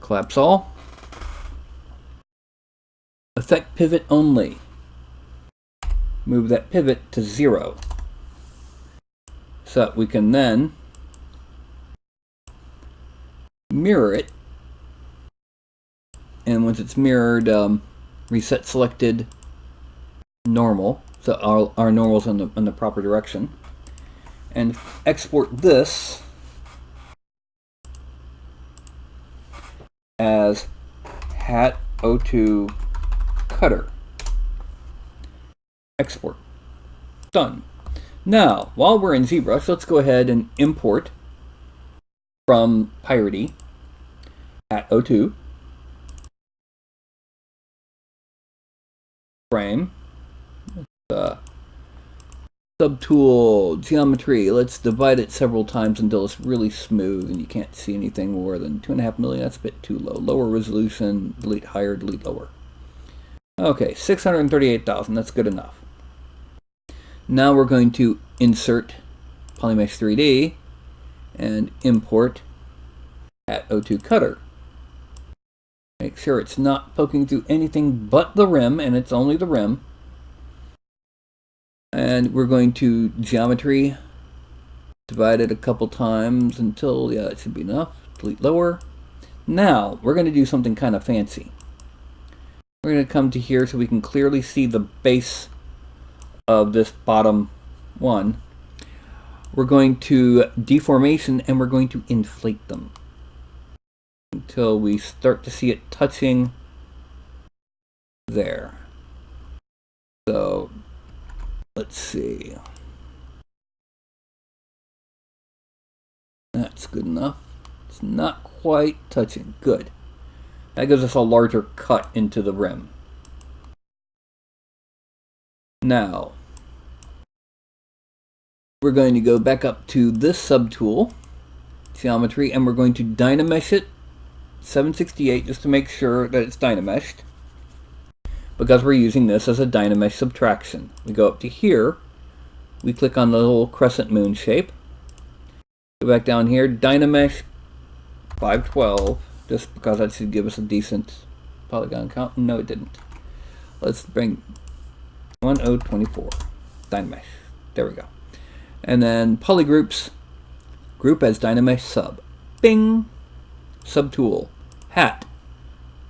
Collapse all. Effect pivot only. Move that pivot to 0. So that we can then mirror it, and once it's mirrored, reset selected normal, so our normal's in the proper direction, and export this as hat 02 cutter. Export. Done. Now, while we're in ZBrush, let's go ahead and import from Piratey at 02 frame, subtool geometry. Let's divide it several times until it's really smooth and you can't see anything more than 2.5 million. That's a bit too low. Lower resolution, delete higher, delete lower. Okay, 638,000. That's good enough. Now we're going to insert Polymesh 3D and import at 02 cutter. Make sure it's not poking through anything but the rim, and it's only the rim. And we're going to geometry, divide it a couple times until, yeah, that should be enough. Delete lower. Now, we're going to do something kind of fancy. We're going to come to here so we can clearly see the base of this bottom one. We're going to deformation and we're going to inflate them until we start to see it touching there. So, let's see. That's good enough. It's not quite touching. Good. That gives us a larger cut into the rim. Now, we're going to go back up to this subtool, geometry, and we're going to Dynamesh it 768 just to make sure that it's Dynameshed, because we're using this as a Dynamesh subtraction. We go up to here, we click on the little crescent moon shape, go back down here, Dynamesh 512, just because that should give us a decent polygon count. No, it didn't. Let's bring 1024, Dynamesh. There we go. And then polygroups, group as Dynamesh sub. Bing! Subtool, hat,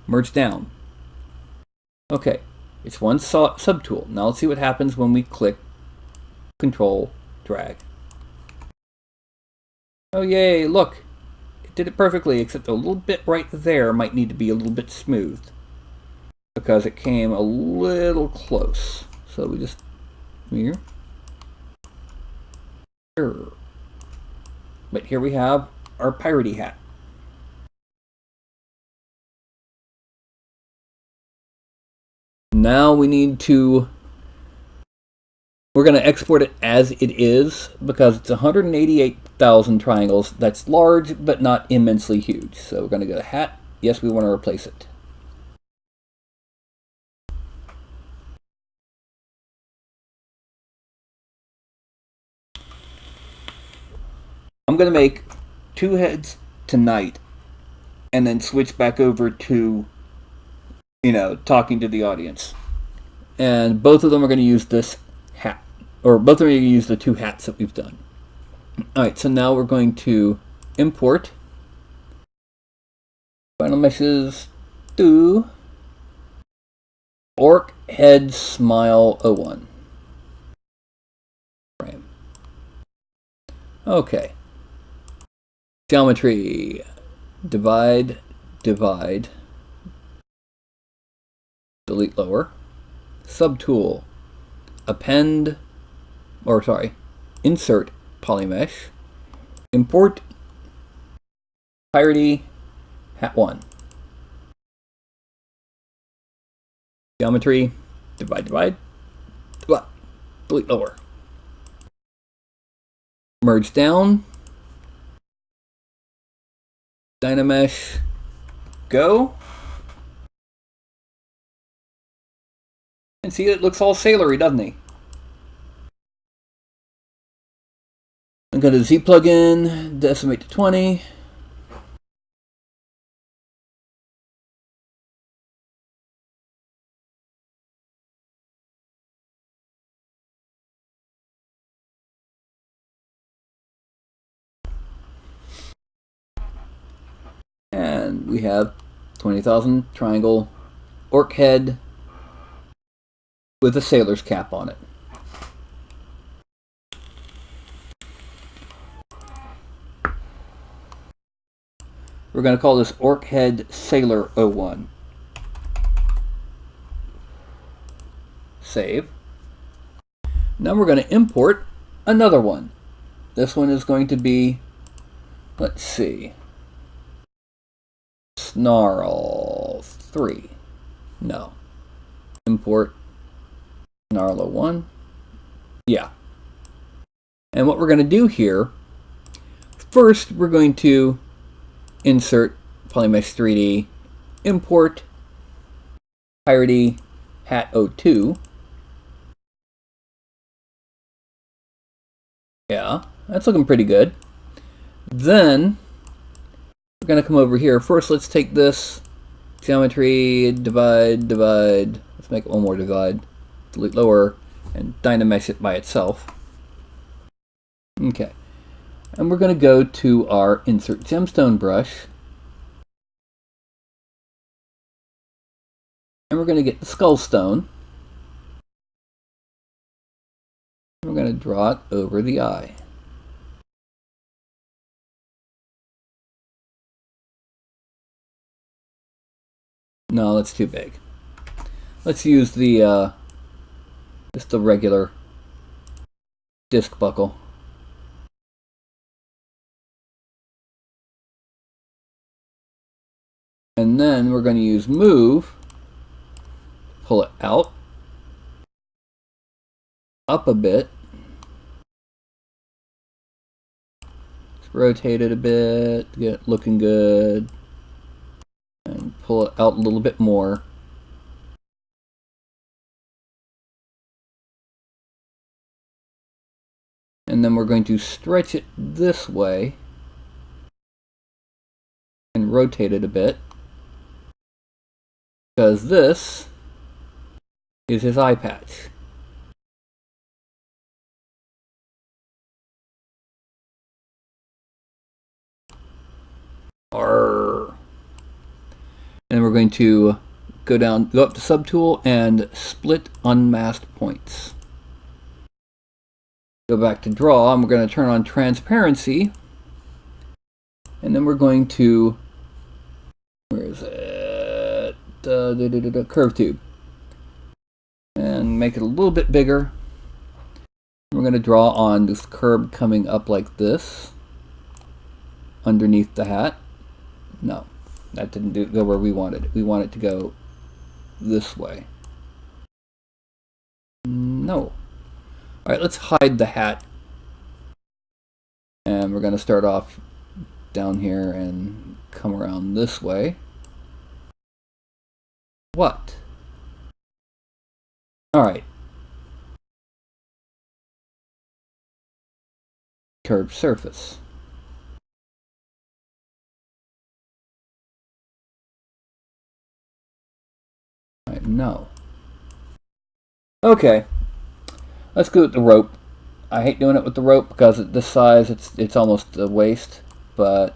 merge down. Okay, it's one subtool. Now let's see what happens when we click Control, drag. Oh yay, look! It did it perfectly, except a little bit right there might need to be a little bit smoothed, because it came a little close. So we just, here. But here we have our Piratey hat. Now we need to, we're going to export it as it is because it's 188,000 triangles. That's large, but not immensely huge. So we're going to go to hat. Yes, we want to replace it. I'm going to make 2 heads tonight and then switch back over to, talking to the audience. And both of them are going to use this hat, or both of them are going to use the 2 hats that we've done. Alright, so now we're going to import final meshes to Orc Head Smile 01 frame. Okay. Geometry, divide, delete lower, subtool, insert polymesh, import Piratey hat 1. Geometry, divide, delete lower. Merge down, Dynamesh, go. And see, it looks all sailory, doesn't he? I'm going to Z plugin, decimate to 20. And we have 20,000 triangle orc head with a sailor's cap on it. We're going to call this Orc Head Sailor 01. Save. Now we're going to import another one. This one is going to be, let's see, Snarl 3. No. Import Snarl 01. Yeah. And what we're going to do here, first we're going to insert Polymesh 3D, import Piratey hat 02. Yeah, that's looking pretty good. Then we're going to come over here. First, let's take this geometry, divide. Let's make it one more divide. Delete lower and Dynamesh it by itself. Okay. And we're going to go to our insert gemstone brush. And we're going to get the skull stone. We're going to draw it over the eye. No, that's too big. Let's use the just the regular disc buckle. And then we're going to use move, pull it out, up a bit, just rotate it a bit, get it looking good, and pull it out a little bit more. And then we're going to stretch it this way and rotate it a bit, because this is his eye patch. Arrgh. And then we're going to go up to subtool and split unmasked points. Go back to draw, and we're going to turn on transparency, and then we're going to, where is it? Curve tube, and make it a little bit bigger. We're going to draw on this curb coming up like this underneath the hat. No, that didn't go where we wanted it. We want it to go this way. No. Alright, let's hide the hat. And we're going to start off down here and come around this way. What? Alright. Curved surface. Alright, no. Okay. Let's go with the rope. I hate doing it with the rope because at this size it's almost a waste, but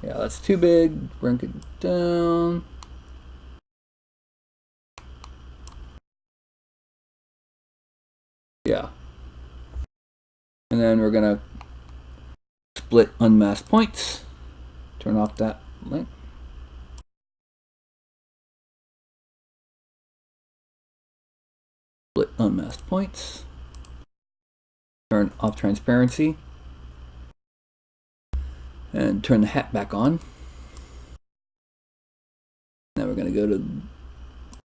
yeah, that's too big. Bring it down. Yeah. And then we're gonna split unmasked points. Turn off that link. Split unmasked points. Turn off transparency. And turn the hat back on. Now we're going to go to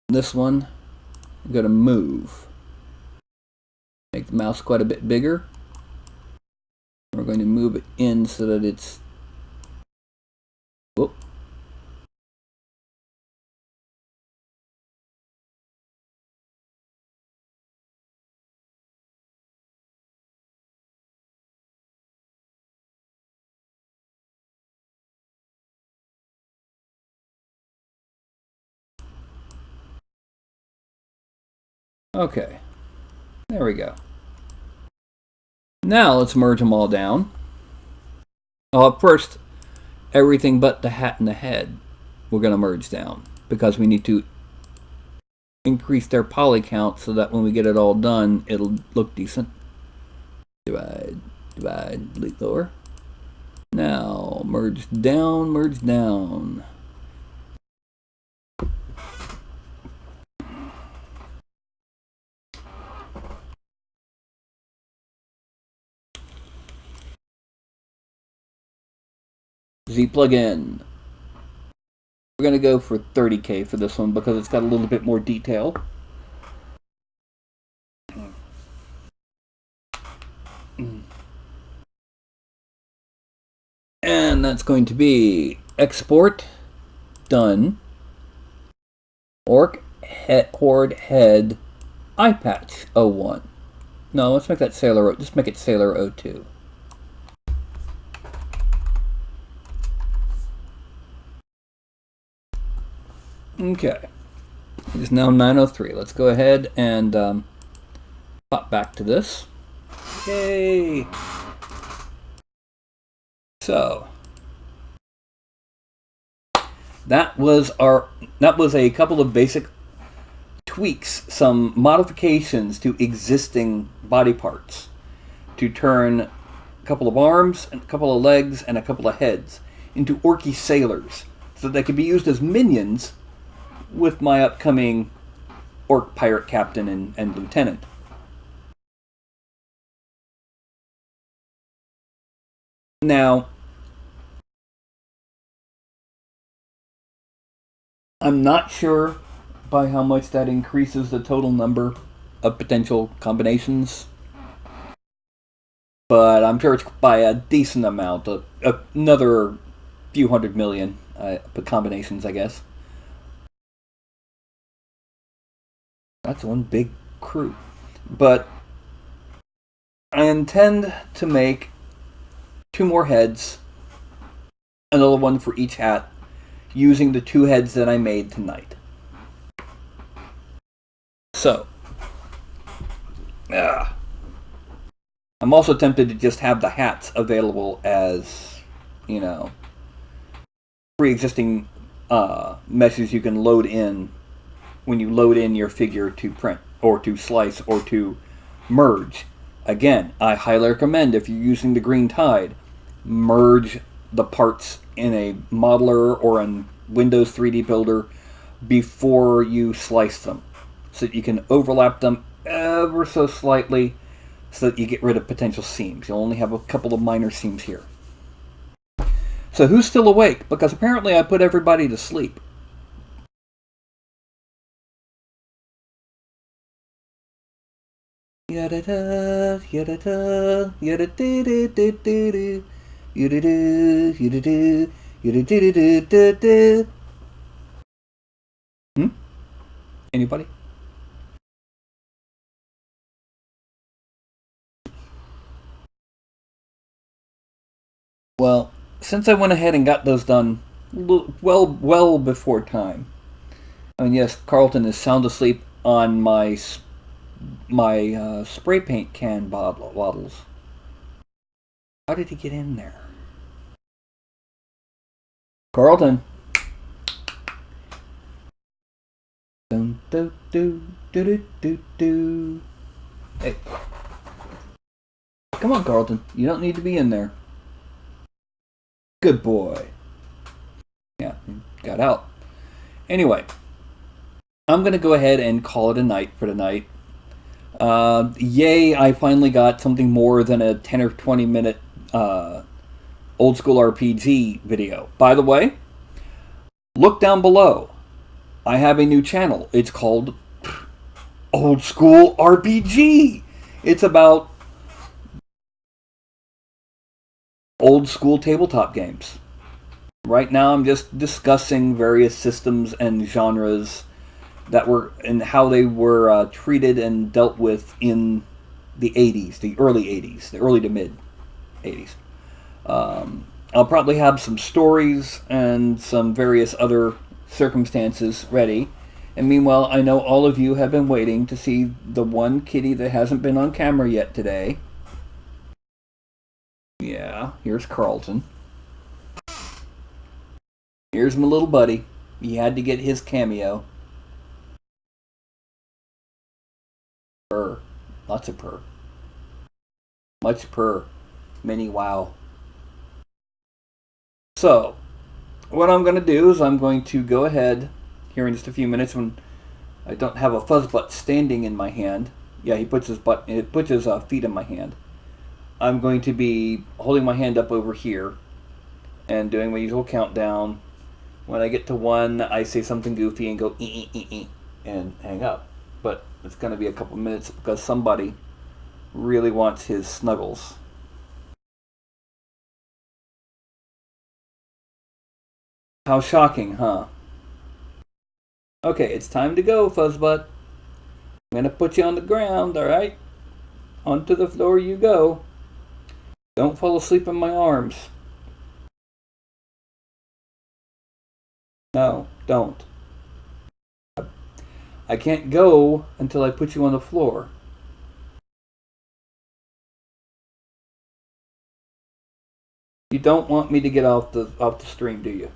this one. Go to move. Make the mouse quite a bit bigger. We're going to move it in so that it's... Whoop. Okay, there we go. Now let's merge them all down. First, everything but the hat and the head we're going to merge down because we need to increase their poly count so that when we get it all done, it'll look decent. Divide, divide, delete lower. Now, merge down, merge down. Z plugin. We're going to go for 30K for this one because it's got a little bit more detail. And that's going to be export, done, orc horde head eye patch 01. No, let's make that Sailor, just make it Sailor 02. Okay, it is now 9:03. Let's go ahead and pop back to this. Yay! So, That was a couple of basic tweaks, some modifications to existing body parts to turn a couple of arms, and a couple of legs, and a couple of heads into orky sailors so they could be used as minions with my upcoming orc pirate captain and lieutenant. Now, I'm not sure by how much that increases the total number of potential combinations, but I'm sure it's by a decent amount, another few hundred million combinations, I guess. That's one big crew. But I intend to make 2 more heads, another one for each hat, using the 2 heads that I made tonight. So, I'm also tempted to just have the hats available as, pre-existing meshes you can load in when you load in your figure to print, or to slice, or to merge. Again, I highly recommend, if you're using the Green Tide, merge the parts in a modeler or in Windows 3D Builder before you slice them, so that you can overlap them ever so slightly so that you get rid of potential seams. You'll only have a couple of minor seams here. So who's still awake? Because apparently I put everybody to sleep. Yada-da, yada-da, yada-da-da-da-da-da, yada-da, yada-da, yada-da-da-da-da. Anybody? Well, since I went ahead and got those done well before time. I mean, yes, Carlton is sound asleep on my spray paint can bottles. How did he get in there? Carlton. Dun, dun, dun, dun, dun, dun. Hey. Come on, Carlton. You don't need to be in there. Good boy. Yeah, got out. Anyway, I'm going to go ahead and call it a night for tonight. Yay, I finally got something more than a 10 or 20 minute old school RPG video. By the way, look down below. I have a new channel. It's called Old School RPG. It's about old school tabletop games. Right now I'm just discussing various systems and genres that were, and how they were treated and dealt with in the 80s, the early 80s, the early to mid 80s. I'll probably have some stories and some various other circumstances ready. And meanwhile, I know all of you have been waiting to see the one kitty that hasn't been on camera yet today. Yeah, here's Carlton. Here's my little buddy. He had to get his cameo. Purr. Lots of purr. Much purr. Many wow. So, what I'm going to do is I'm going to go ahead here in just a few minutes when I don't have a fuzzbutt standing in my hand. Yeah, he puts his feet in my hand. I'm going to be holding my hand up over here and doing my usual countdown. When I get to 1, I say something goofy and go and hang up. But it's going to be a couple minutes because somebody really wants his snuggles. How shocking, huh? Okay, it's time to go, Fuzzbutt. I'm going to put you on the ground, alright? Onto the floor you go. Don't fall asleep in my arms. No, don't. I can't go until I put you on the floor. You don't want me to get off the stream, do you?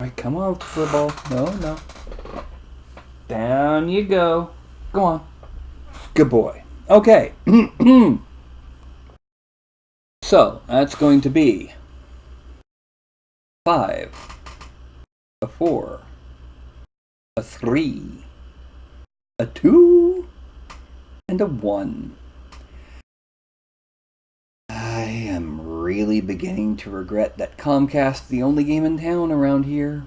boy. Come on, football. No. Down you go. Go on. Good boy. Okay. So, that's going to be 5, a 4, a 3, a 2, and a 1. I am really beginning to regret that Comcast's the only game in town around here.